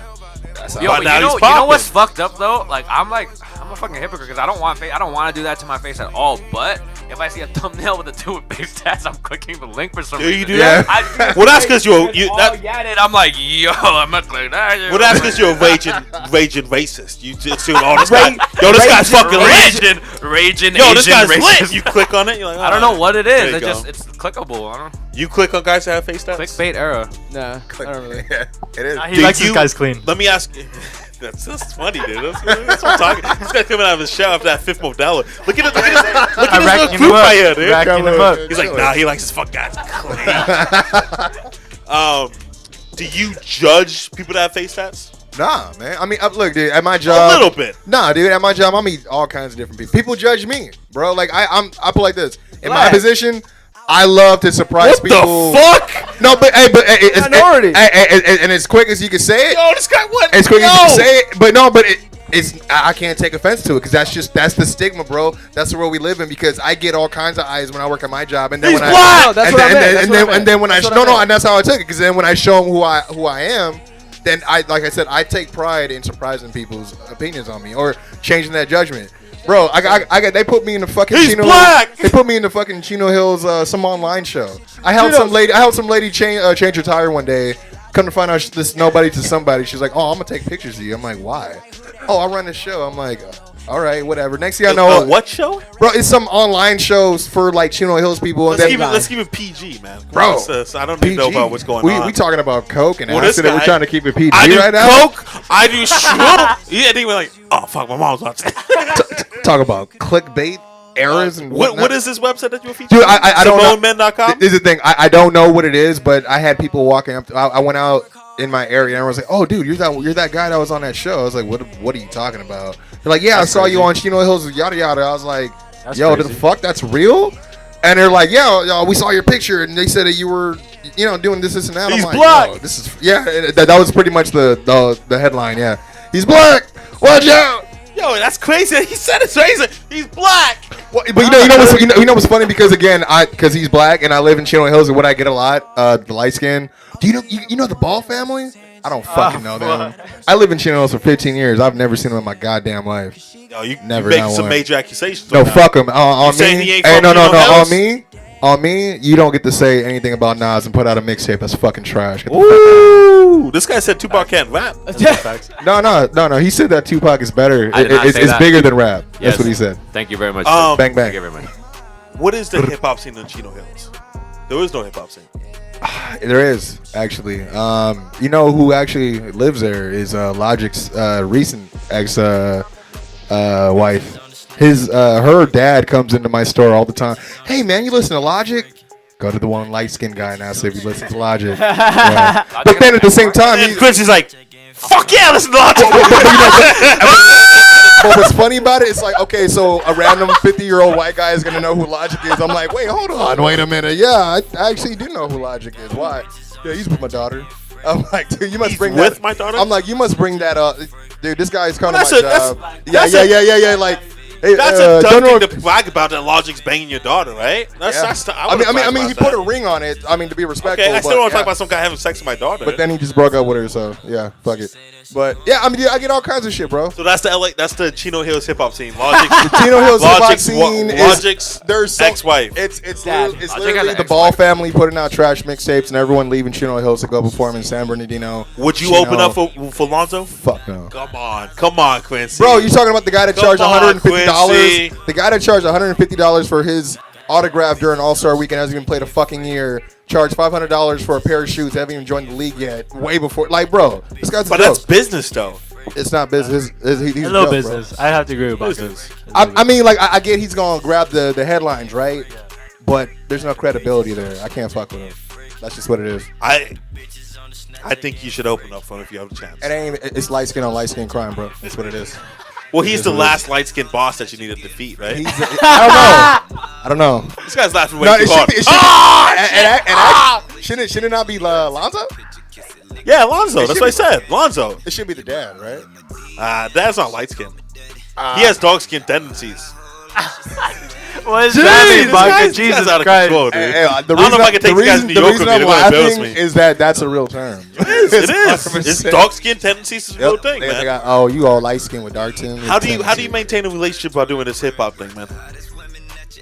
But Yo, but now you know he's popping. what's fucked up though? Like I'm a fucking hypocrite because I don't want to do that to my face at all. But if I see a thumbnail with a dude with face tats, I'm clicking the link for some Do reason. you do that? Well, that's because you're I'm like, yo, I'm not clicking that. well, that's because you're a raging racist. You just assume, oh, this guy, this guy's fucking lit. Raging Yo, this Asian guy's racist. lit. You click on it, you're like, I don't know what it There is. you It's go. just it's clickable. I don't know. You click on guys that have face tats. Clickbait era. Nah, I don't really. Yeah, it is. He likes his guys clean. Let me ask you. That's funny, dude. That's what I'm talking. This guy's coming out of his shell after that 5th Modelo. Look at this little group right here, dude. Racking him up. He's like, nah, he likes his fuck guys clean. Do you judge people that have face tats? Nah, man. I mean, look, dude. At my job, A little bit. Nah, dude. At my job, I meet all kinds of different people. People judge me, bro. Like I put like this. In my position, I love to surprise What people. the fuck? No, but it's Minority. and as quick as you can say it, Yo, this guy what? as quick Yo. as you can say it. But no, but it's I can't take offense to it because that's the stigma, bro. That's the world we live in because I get all kinds of eyes when I work at my job, and then He's when black! No, that's what I meant. and then when I That's what I meant. and that's how I took it because then when I show them who I am. Then like I said, I take pride in surprising people's opinions on me or changing that judgment. Bro, they put me in the fucking He's Chino. black! They put me in the fucking Chino Hills some online show. I helped some lady change her tire one day. Come to find out this nobody to somebody. She's like, "Oh, I'm gonna take pictures of you." I'm like, "Why?" "Oh, I run this show." I'm like, "All right, whatever." Next thing I know, What show? bro, it's some online shows for like Chino Hills people. Let's and keep it PG, man. Bro, I don't even know about what's going on. We talking about coke and Well, this acid. And we're guy- trying to keep it PG I do right now. coke. I do shroom. Yeah, they were like, oh fuck, my mom's watching. Talk about clickbait errors and What is this website that you were featuring? Dude, I don't know. SimoneMen.com? This is the thing. I don't know what it is, but I had people walking up. I went out in my area and I was like, "Oh, dude, you're that guy that was on that show." I was like, "What are you talking about?" They're like, "Yeah, I saw you on Chino Hills, yada yada." I was like, That's "Yo, crazy. the fuck? That's real?" And they're like, "Yeah, we saw your picture, and they said that you were, doing this and that." He's I'm like, black. "Yo, this is that was pretty much the headline. Yeah, he's black. Watch out." Yo, that's crazy. He said it's crazy. He's black. Well, but you know what's funny because again, because he's black and I live in Chino Hills, and what I get a lot, the light skin. Do you know the Ball family? I don't fucking know them. I live in Chino Hills for 15 years. I've never seen them in my goddamn life. Yo, you Never making not some one. major accusations. No, right now. fuck him. On saying me. he ain't Hey, from no, Chino Hills? On me. You don't get to say anything about Nas and put out a mixtape. That's fucking trash. Get the Ooh, this guy said Tupac can't rap. fuck out. No. He said that Tupac is better. I did not say It's that. bigger than rap. Yes. That's what he said. Thank you very much. Um, Bang bang. Thank you very much. What is the hip hop scene in Chino Hills? There is no hip hop scene. There is actually. You know who actually lives there is Logic's recent ex wife. Her dad comes into my store all the time. "Hey man, you listen to Logic?" Go to the one light skinned guy and ask if he listens to Logic. Yeah. But then at the same time, And Quincy's like, fuck yeah, listen to Logic. but what's funny about it, it's like, okay, so a random 50-year-old white guy is gonna know who Logic is. I'm like, wait, hold on, wait a minute. Yeah, I actually do know who Logic is. Why? Yeah, he's with my daughter. I'm like, dude, you must He's bring with that. my daughter? I'm like, you must bring that up, dude. This guy's coming Well, to my that's job. Yeah. Like, Hey, That's a don't dumb know thing to brag about. That Logic's banging your daughter, right? That's. I mean, he put a ring on it. I mean, to be respectful. Okay, I still but, want to talk about some guy having sex with my daughter. But then he just broke up with her, so yeah, fuck it. But yeah, I mean, I get all kinds of shit, bro. So that's the LA. That's the Chino Hills hip hop scene. Logic's, The Chino Hills hip hop scene Logic's there's ex-wife. It's Dad. literally, it's Logic literally has the an Ball ex-wife. family putting out trash mixtapes and everyone leaving Chino Hills to go perform in San Bernardino. Would you Chino. open up for Lonzo? Fuck no. Come on, Kwency. Bro, you talking about the guy that Come charged on, $150? Kwency. The guy that charged $150 for his autograph during All-Star Weekend hasn't even played a fucking year. Charged $500 for a pair of shoes. Haven't even joined the league yet. Way before, like, bro, this guy's. But that's business, though. It's not business. He's A a little joke, business. I have to agree with Baca. Business. I mean, like, I get he's gonna grab the headlines, right? But there's no credibility there. I can't fuck with him. That's just what it is. I think you should open up for him if you have a chance. It ain't. It's light skin on light skin crime, bro. That's what it is. Well, he's the last light-skinned boss that you need to defeat, right? I don't know. This guy's laughing way No, too it hard. should it not be Lonzo? Yeah, Lonzo. That's what I said. Lonzo. It should be the dad, right? Dad's not light-skinned. He has dark-skinned tendencies. What is Jeez, that this mean, Baca? guy's Jesus out of Christ. control, dude. Hey, I don't know if I can take these guys to New the York reason with me. I'm They're gonna embarrass laughing me. is that's a real term. It is. It's dark-skinned tendencies is a real thing, man. Oh, you all light skin with dark skin. How do you maintain a relationship while doing this hip-hop thing, man?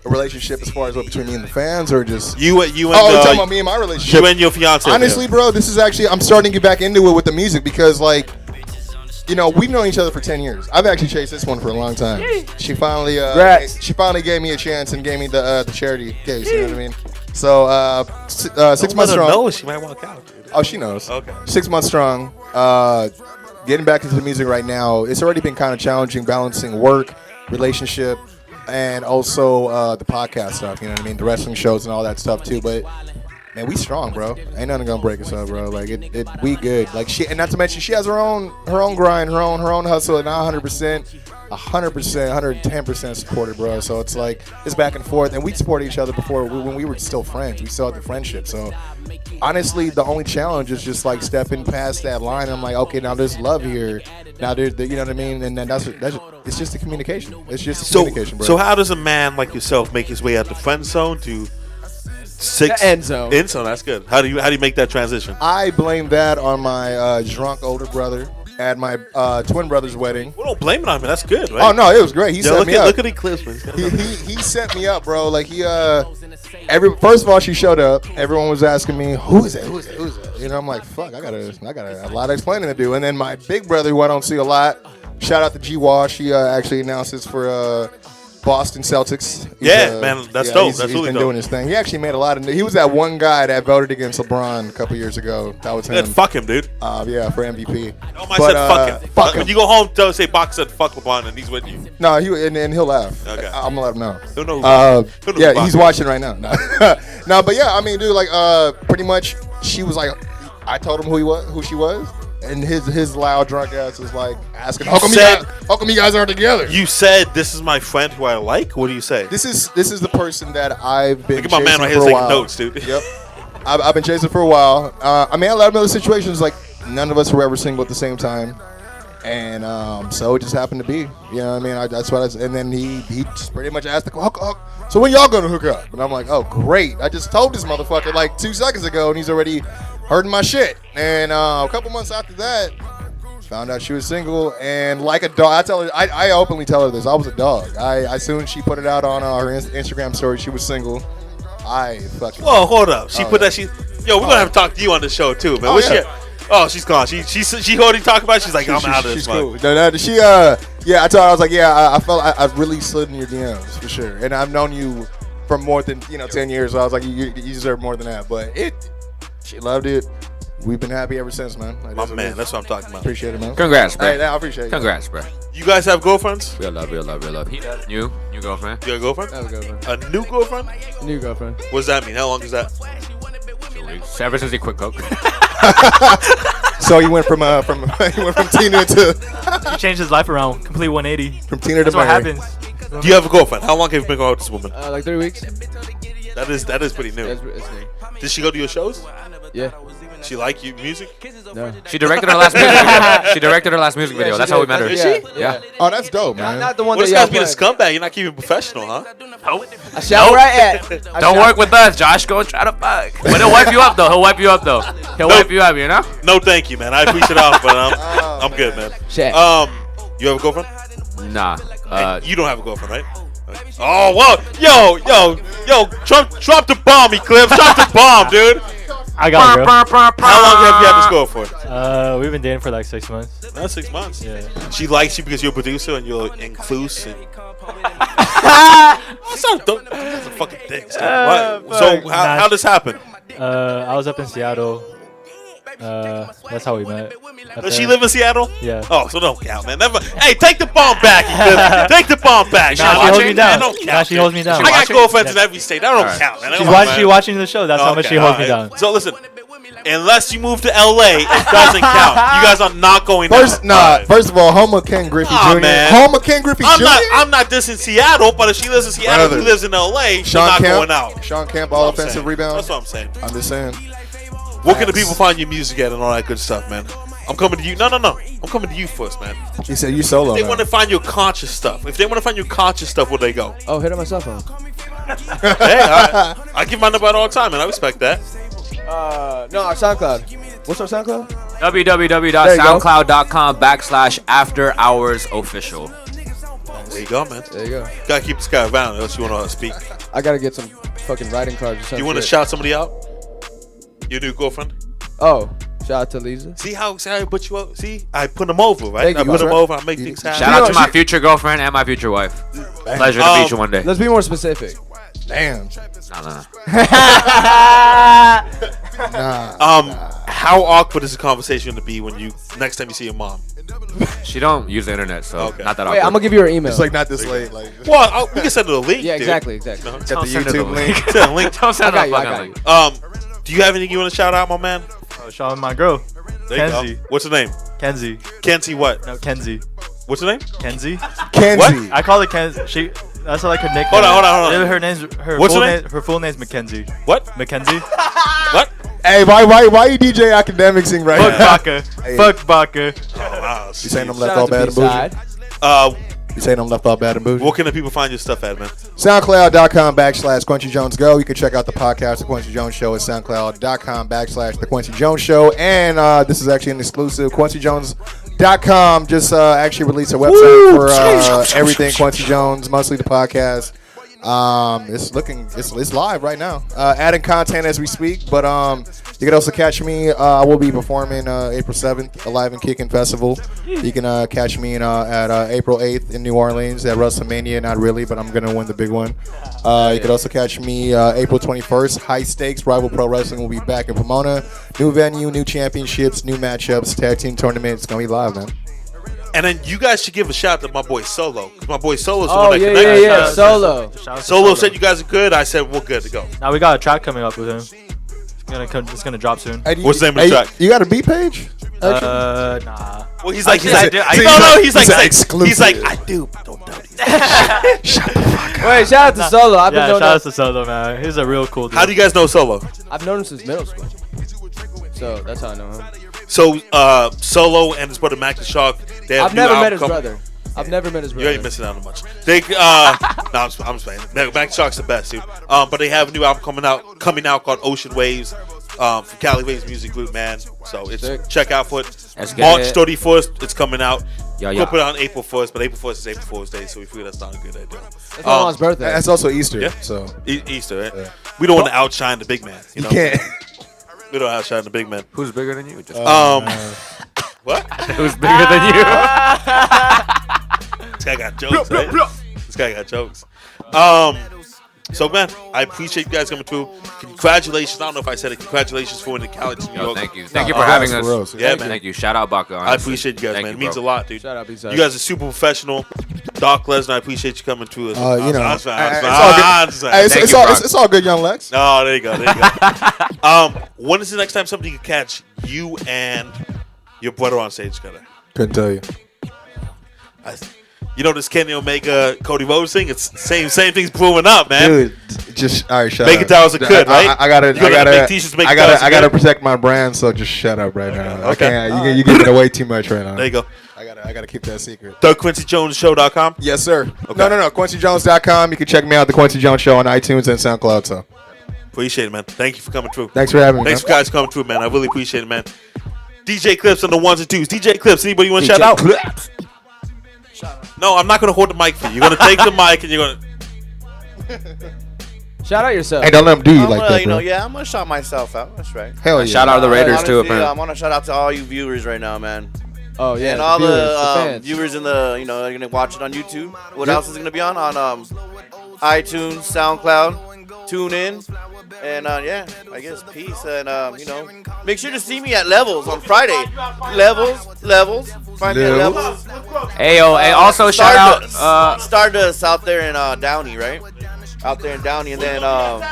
A relationship as far as what between me and the fans, or just you and you're talking about me and my relationship. You and your fiance. Honestly, bro, this is actually I'm starting to get back into it with the music because, like, you know, we've known each other for 10 years. I've actually chased this one for a long time. She finally gave me a chance and gave me the charity case. You know what I mean? So 6 months strong. No, she might walk out. Dude. Oh, she knows. Okay. 6 months strong. Getting back into the music right now. It's already been kind of challenging balancing work, relationship, and also the podcast stuff. You know what I mean? The wrestling shows and all that stuff too. But man, we strong, bro. Ain't nothing gonna break us up, bro. Like we good. Like and not to mention she has her own grind, her own hustle, and not 100%, 110% supported, bro. So it's like it's back and forth, and we supported each other before when we were still friends. We still had the friendship. So honestly, the only challenge is just like stepping past that line. I'm like, okay, now there's love here. Now there's, you know what I mean? And then that's it's just the communication. It's just the communication, bro. So how does a man like yourself make his way out the friend zone to The end zone? End zone. That's good. How do you make that transition? I blame that on my drunk older brother at my twin brother's wedding. Well, don't blame it on me. That's good, right? Oh no, it was great. He set me up. Look at Eclipse, man. He set me up, bro. Like first of all, she showed up. Everyone was asking me, who is that? You know, I'm like, fuck, I got a lot of explaining to do. And then my big brother, who I don't see a lot, shout out to G Wash. He actually announces for Boston Celtics. Man, that's dope. That's he's really been dope. doing his thing. He actually made a lot of. He was that one guy that voted against LeBron a couple years ago. That was him. Then fuck him, dude. Yeah, for MVP. Oh, I said fuck him. Fuck him. When you go home, say Bach said fuck LeBron, and he's with you. No, and he'll laugh. Okay. I'm gonna let him know. He'll know who Yeah, he's watching right now. No, but yeah, I mean, dude, like, pretty much, she was like, I told him who she was, and his loud drunk ass was like asking, how come you guys aren't together? You said this is my friend who I like. What do you say? This is the person that I've been. Look at my man right here for a taking while. notes, dude. Yep. I've been chasing for a while. I mean, a lot of other situations, like none of us were ever single at the same time. And so it just happened to be, you know what I mean? That's what and then he just pretty much asked so when y'all gonna hook up? And I'm like, oh, great. I just told this motherfucker like 2 seconds ago, and he's already hurting my shit. And a couple months after that, found out she was single, and like a dog, I openly tell her this. I was a dog. As soon as she put it out on her Instagram story, she was single. I fucking. Whoa, hold up. She put that. We're gonna have to talk to you on the show too, man. What's she? Oh, she's gone. She already talked about it. She's like, I'm out of this. She's cool. No, I told her, I was like, I felt I really slid in your DMs for sure, and I've known you for more than 10 years. So I was like, you deserve more than that. But she loved it. We've been happy ever since, man. My man, that's what I'm talking about. Appreciate it, man. Congrats, bro. Hey, I appreciate it. Congrats, bro. You guys have girlfriends? Real love. He does. New girlfriend. You got a girlfriend? I have a girlfriend. A new girlfriend? New girlfriend. What does that mean? How long is that? 2 weeks. Ever since he quit coke. So he went from Tina to He changed his life around, complete 180. from Tina That's to what Mary. happens. Do you have a girlfriend? How long have you been going with this woman? Like 3 weeks. That is pretty new. It's new. Did she go to your shows? Yeah. She like you music? No. She directed her last music video. She directed her last music video. That's how we met her. Yeah. Oh, that's dope, man. Not the one What that this y'all guy's being a played. scumbag? You're not keeping professional, huh? I shall right at. Don't work with us. Josh go try to fuck. But he'll wipe you up though. He'll wipe you up though. He'll wipe you up, you know? No, thank you, man. I appreciate it, but I'm good, man. Shit. You have a girlfriend? Nah. You don't have a girlfriend, right? Oh, well, yo, Trump, drop the bomb, Eclipse. Drop the bomb, dude. I got it, bro. How long have you had this girl for? We've been dating for like 6 months. Not 6 months. Yeah. She likes you because you're a producer and you're inclusive. That's a fucking thing. So how this happen? I was up in Seattle. That's how we met. Does she live in Seattle? Yeah. Oh, so don't count, man. Never. Hey, take the bomb back, Eclipse. Take the bomb back. Nah, she holds me down. She holds me down. I got girlfriends in every state. That don't count, man. She's watching the show. That's how much she holds me down. So listen, unless you move to LA, it doesn't count. You guys are not going out. First of all, Homer Ken Griffey Jr. Man. Homer Ken Griffey Jr. I'm not dissing Seattle, but if she lives in Seattle, he lives in LA, she's not going out. Sean Kemp, all offensive rebound. That's what I'm saying. I'm just saying. Where can the people find your music at and all that good stuff, man? I'm coming to you. No. I'm coming to you first, man. He said you solo. If they want to find your conscious stuff, where they go? Oh, hit on my cell phone. Hey, I give my number out all the time, and I respect that. No, our SoundCloud. What's our SoundCloud? www.soundcloud.com/afterhoursofficial. There you go, man. There you go. Gotta keep this guy around, unless you want to speak. I gotta get some fucking writing cards or something. Do you want to shout somebody out? Your new girlfriend? Oh, shout out to Lisa. See how I put you up? See? I put them over, right? Thank I you, put them bro. over. I make things happen. Shout out to my future girlfriend and my future wife. Pleasure to meet you one day. Let's be more specific. Damn. Nah. How awkward is the conversation going to be when next time you see your mom? She don't use the internet, so not that awkward. Wait, I'm gonna give you her email. It's like not this late. Like, well, we can send her a link. Yeah, dude. exactly. No, got the YouTube link. Send a link. Don't send I her a got fucking you. link. Do you have anything you want to shout out, my man? Shout out my girl. There you Kenzie. go. What's her name? Kenzie. Kenzie what? No, Kenzie. What's her name? Kenzie. Kenzie. I call her Kenzie. That's like her nickname. Hold on. Her name's What's her name? Her full name's Mackenzie. What? Mackenzie. What? Hey, why you DJ academicsing right Fuck now? BACA. Fuck BACA. Oh, wow. You saying I'm Shout left out all to bad and BSIDE. bougie? You saying I'm left all bad and bougie? Where can the people find your stuff at, man? SoundCloud.com/Quincy Jones Go. You can check out the podcast, The Quincy Jones Show, at SoundCloud.com/The Quincy Jones Show. And this is actually an exclusive. QuincyJones.com just actually released a website for everything Quincy Jones, mostly the podcast. It's live right now. Adding content as we speak, but you can also catch me. I will be performing April 7th, Alive and Kicking Festival. You can catch me at April 8th in New Orleans at WrestleMania. Not really, but I'm gonna win the big one. You can also catch me April 21st. High Stakes Rival Pro Wrestling will be back in Pomona. New venue, new championships, new matchups, tag team tournament. It's gonna be live, man. And then you guys should give a shout out to my boy Solo, because my boy Solo's the Oh, one that yeah, connected. yeah. Solo. Solo said you guys are good. I said we're good to go. Now we got a track coming up with him. It's gonna drop soon. Hey, What's the name of the track? You got a B page? Nah. Well, he's like, He's like, exclusive. I do, but don't tell you. Wait, shout out to Solo. I've been Yeah, knowing shout out that. to Solo, man. He's a real cool dude. How do you guys know Solo? I've known him since middle school. So that's how I know him. So Solo and his brother Mac the Shark. They have I've new never album met his coming. brother. I've never met his You brother. ain't missing out on much. They no, I'm just playing. Mac the Shark's the best, dude. But they have a new album coming out called Ocean Waves. From Cali Waves Music Group, man. So it's check out for it. Let's get March it. 31st, it's coming out. Yeah. We'll put it on April 1st, but April 1st is April Fool's Day, so we figure that's not a good idea. That's my mom's birthday. That's also Easter. Yeah. So Easter, right? Yeah. We don't want to outshine the big man. You know? can't. We don't outshine the big man. Who's bigger than you? Just What? who's bigger than you? This guy got jokes, right? This guy got jokes. So, man, I appreciate you guys coming through. Congratulations. I don't know if I said it. Congratulations for winning college in New Yo, York. thank you. Thank you for having us. gross. Yeah, man. Thank you. Shout out BACA. I appreciate you guys, man. It means a lot, dude. Shout out B-side. You guys are super professional. Doc Lesnar, I appreciate you coming through. You know, I'm fine. it's all good, young Lex. Oh, there you go. There you go. When is the next time somebody can catch you and your brother on stage together? Couldn't tell you. You know this Kenny Omega, Cody Rhodes thing? It's same thing's brewing up, man. Dude, just all right. Shut Make up. it dollars a good, right? I gotta make t-shirts, make I gotta protect my brand. So just shut up right now. Okay. Okay. You giving away too much right now. There you go. I gotta keep that secret. TheQuincyJonesShow.com. Yes, sir. Okay. No. QuincyJones.com. You can check me out, The Quincy Jones Show, on iTunes and SoundCloud. So Appreciate it, man. Thank you for coming through. thanks for having me. Thanks man. for guys coming through, man. I really appreciate it, man. DJ Clips on the ones and twos. DJ Clips, anybody you want to shout out? Clips. No, I'm not going to hold the mic for you. You're going to take the mic and you're going to... Shout out yourself. Hey, don't let him do you like that, you bro. know, yeah, I'm gonna shout myself out. That's right. Hell yeah. Shout out to the Raiders too, Honestly, I apparently. want to shout out to all you viewers right now, man. Oh yeah, And all viewers, the fans. viewers in the, you know, are gonna watch it on YouTube. What else is it gonna be on iTunes, SoundCloud, TuneIn, and yeah, I guess peace. And you know, make sure to see me at Levels on Friday. Levels. Find me at Levels. Hey, yo, and also shout out. Stardust out there in Downey, right? Out there in Downey, and then Los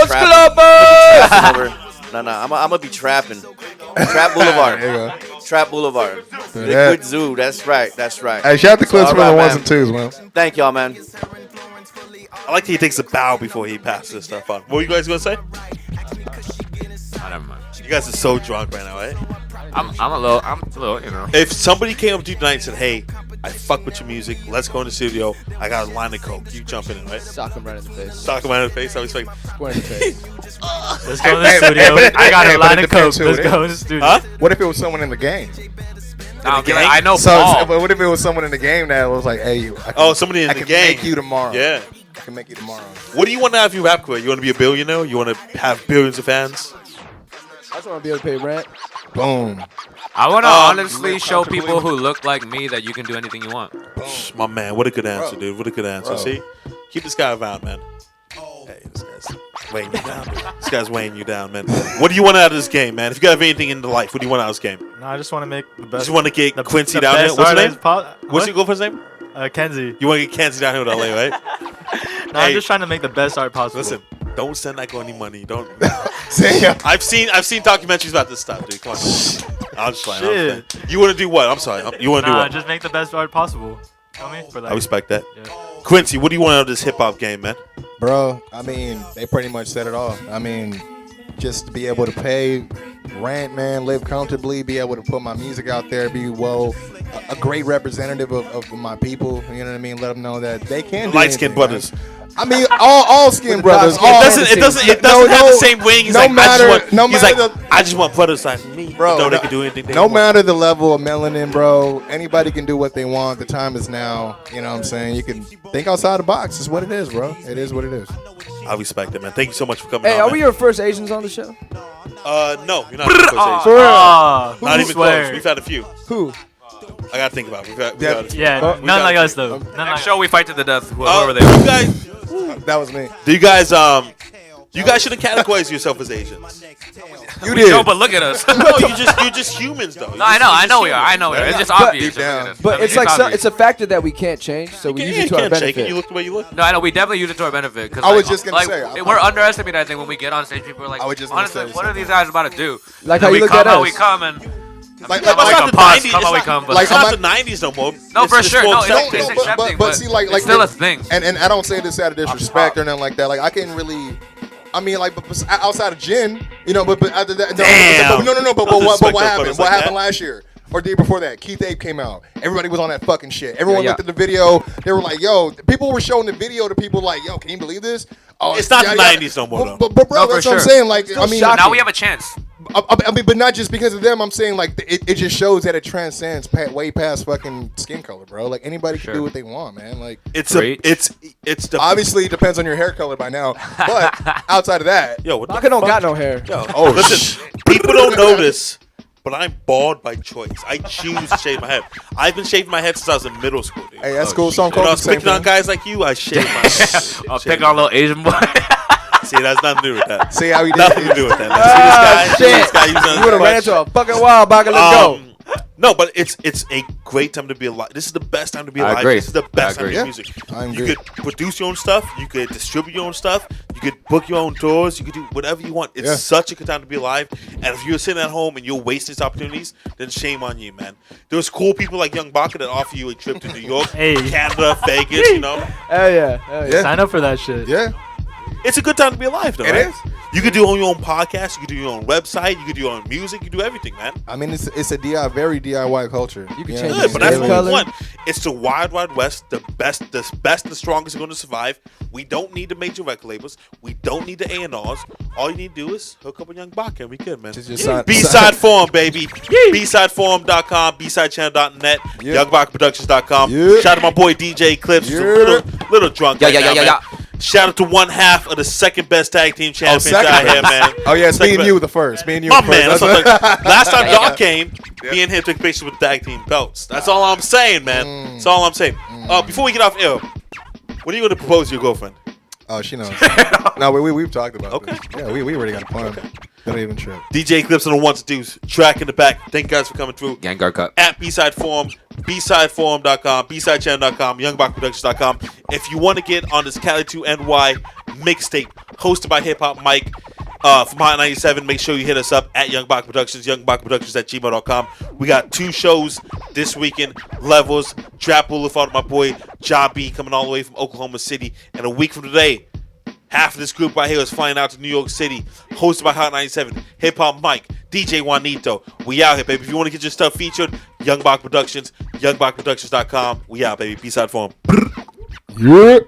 Clubbers. No, I'm gonna be trapping. Trap Boulevard. There you go. Trap Boulevard. Yeah. Liquid Zoo. That's right. Hey, shout out the Clips for the ones and twos, man. Thank y'all, man. I like that he takes a bow before he passes this stuff on. What were you guys going to say? Oh, never mind. You guys are so drunk right now, right? I'm a little, you know. If somebody came up to you tonight and said, hey, I fuck with your music, let's go in the studio, I got a line of coke, you jumping in, right? Sock him right in the face. Sock him right in the face, I was like, Square in the face. Let's go in the studio. I got a line of coke. Let's go in the studio. huh? What if it was someone in the game? I know So, Paul. but what if it was someone in the game that was like, hey, somebody in I the can game. make you tomorrow. Yeah. I can make you tomorrow. What do you want to have your rap career? You want to be a billionaire? You want to have billions of fans? I just want to be able to pay rent. Boom. I want to honestly show people who look like me that you can do anything you want. My man, what a good answer, Bro. dude. What a good answer. Bro. See? Keep this guy around, man. Hey, this guy's weighing you down, dude. This guy's weighing you down, man. What do you want out of this game, man? If you got anything in the life, what do you want out of this game? No, I just want to make the You best. just want to get the- Kwency the down here? best What's your name? artist What's your girlfriend's name? Kenzie. You want to get Kwency down here with LA, right? No, I'm just trying to make the best art possible. Listen, don't send that girl any money. Don't. Damn. I've seen documentaries about this stuff, dude. Come on. I'm just playing. Shit. You want to do what? I'm sorry. You want to do Nah, what? just make the best art possible. Feel me? For like, I respect that. Yeah. Kwency, what do you want out of this hip hop game, man? Bro, I mean, they pretty much said it all. I mean, just to be able to pay rent, man, live comfortably, be able to put my music out there, be a great representative of my people. You know what I mean? Let them know that they can do Light skinned anything, brothers. man. I mean, all skin brothers. It all It doesn't have the same wing. He's like, I just want brothers like me. Bro, know they can do anything they no want. matter the level of melanin, bro, anybody can do what they want. The time is now. You know what I'm saying? You can think outside the box. It's what it is, bro. It is what it is. I respect it, man. Thank you so much for coming Hey, on, are we man. your first Asians on the show? No, you're not. The first For real? Not even swear. close. We've had a few. Who? I gotta think about it. We've had Yeah, we've none had like a us few. though. None like Next show we fight to the death. Oh, Whoever they you are. guys, That was me. do you guys shouldn't categorize yourself as Asians. You did. No, but look at us. No, you're just humans though. No, I know we are. I know we are. It's just obvious. Deep down. Look at us. But I mean, it's like obvious. it's a factor that we can't change, so we use it you to our can't shake it. benefit. You look the way you look. No, I know we definitely use it to our benefit. Cause I was like, just gonna say, we're underestimated. I think when we get on stage, people are like, I was just gonna honestly, say what are something. these guys about to do? Like And how then you we look come at how us. we come and. Like It's like not a the pause, 90s. come how we It's come, not, but- it's not the 90s no more. No, It's for just sure. more No, accepted. it's accepting, but see, like it's still a thing. And I don't say this out of disrespect or nothing like that. Like I can really, I mean, like but outside of Jin, you know, but after that, Damn. no. But Don't what disrespect those happened? brothers What like happened that. last year? Or the year before that, Keith Ape came out. Everybody was on that fucking shit. Everyone Yeah. looked at the video. They were like, "Yo," people were showing the video to people like, "Yo, can you believe this?" Oh, It's not the yeah. 90s no more, though. But bro, No, for that's what I'm sure. saying. Like, I mean, Now we have a chance. I mean, but not just because of them. I'm saying like it just shows that it transcends way past fucking skin color, bro. Like anybody can do what they want, man. Like It's Great. it's the obviously it depends on your hair color by now, but outside of that, yo. What the Baka don't fuck? got no hair. Yo, listen, people don't know this, but I'm bald by choice. I choose to shave my head. I've been shaving my head since I was in middle school, dude. hey, that's cool. So I'm When I cool. was picking on guys like you, I shaved my head. I'll pick on a little Asian boy. See, that's nothing to do with that. See how he did. Nothing to do with that. See this guy using You would have ran into a fucking wild Baka. Let's go. No, but it's a great time to be alive. This is the best time to be I alive. agree. This is the best I time to agree. do music. I You agree. could produce your own stuff. You could distribute your own stuff. You could book your own tours. You could do whatever you want. It's such a good time to be alive. And if you're sitting at home and you're wasting these opportunities, then shame on you, man. There's cool people like Young BACA that offer you a trip to New York, Canada, Vegas, you know? Hell yeah. Sign up for that shit. Yeah. It's a good time to be alive, though. It right? is. You could do your own podcast. You could do your own website. You could do your own music. You could do everything, man. I mean, it's a very DIY culture. You can know change what I Good, mean? but that's what color. we want. It's the wild, wild west. The best, the strongest are going to survive. We don't need the major record labels. We don't need the A&Rs. All you need to do is hook up with Young BACA and we good, man. Just sign- B-Side Forum, baby. B-SideForum.com, BSideChannel.net, YoungBACAProductions.com. Yeah. Shout out to my boy DJ ECLIPSE. He's a little drunk right now, man. Shout out to one half of the second best tag team champions out here, man. Oh yeah, it's me Second and you best. the first. Me and you. My the man, first. that's what I'm saying. Last time y'all came, me and him took pictures with the tag team belts. That's all I'm saying, man. That's all I'm saying. Before we get off air, what are you going to propose to your girlfriend? Oh, she knows. No, we've talked about Okay. this. Yeah, we already got a plan. Don't even trip. DJ ECLIPSE on the ones and twos. Track in the back. Thank you guys for coming through. Gengar Cup. At B-Side Forum, BSideForum.com, BSideChannel.com, YoungBACAProductions.com. If you want to get on this Cali 2 NY mixtape hosted by Hip Hop Mike from Hot 97, make sure you hit us up at Young BACA Productions, YoungBACAProductions@gmail.com. We got 2 shows this weekend. Levels, Trap Boulevard, my boy John B coming all the way from Oklahoma City. And a week from today, half of this group right here is flying out to New York City, hosted by Hot 97, Hip Hop Mike, DJ Juanito. We out here, baby. If you want to get your stuff featured, Young BACA Productions, YoungBACAProductions.com. We out, baby. B-Side Forum. Yeah.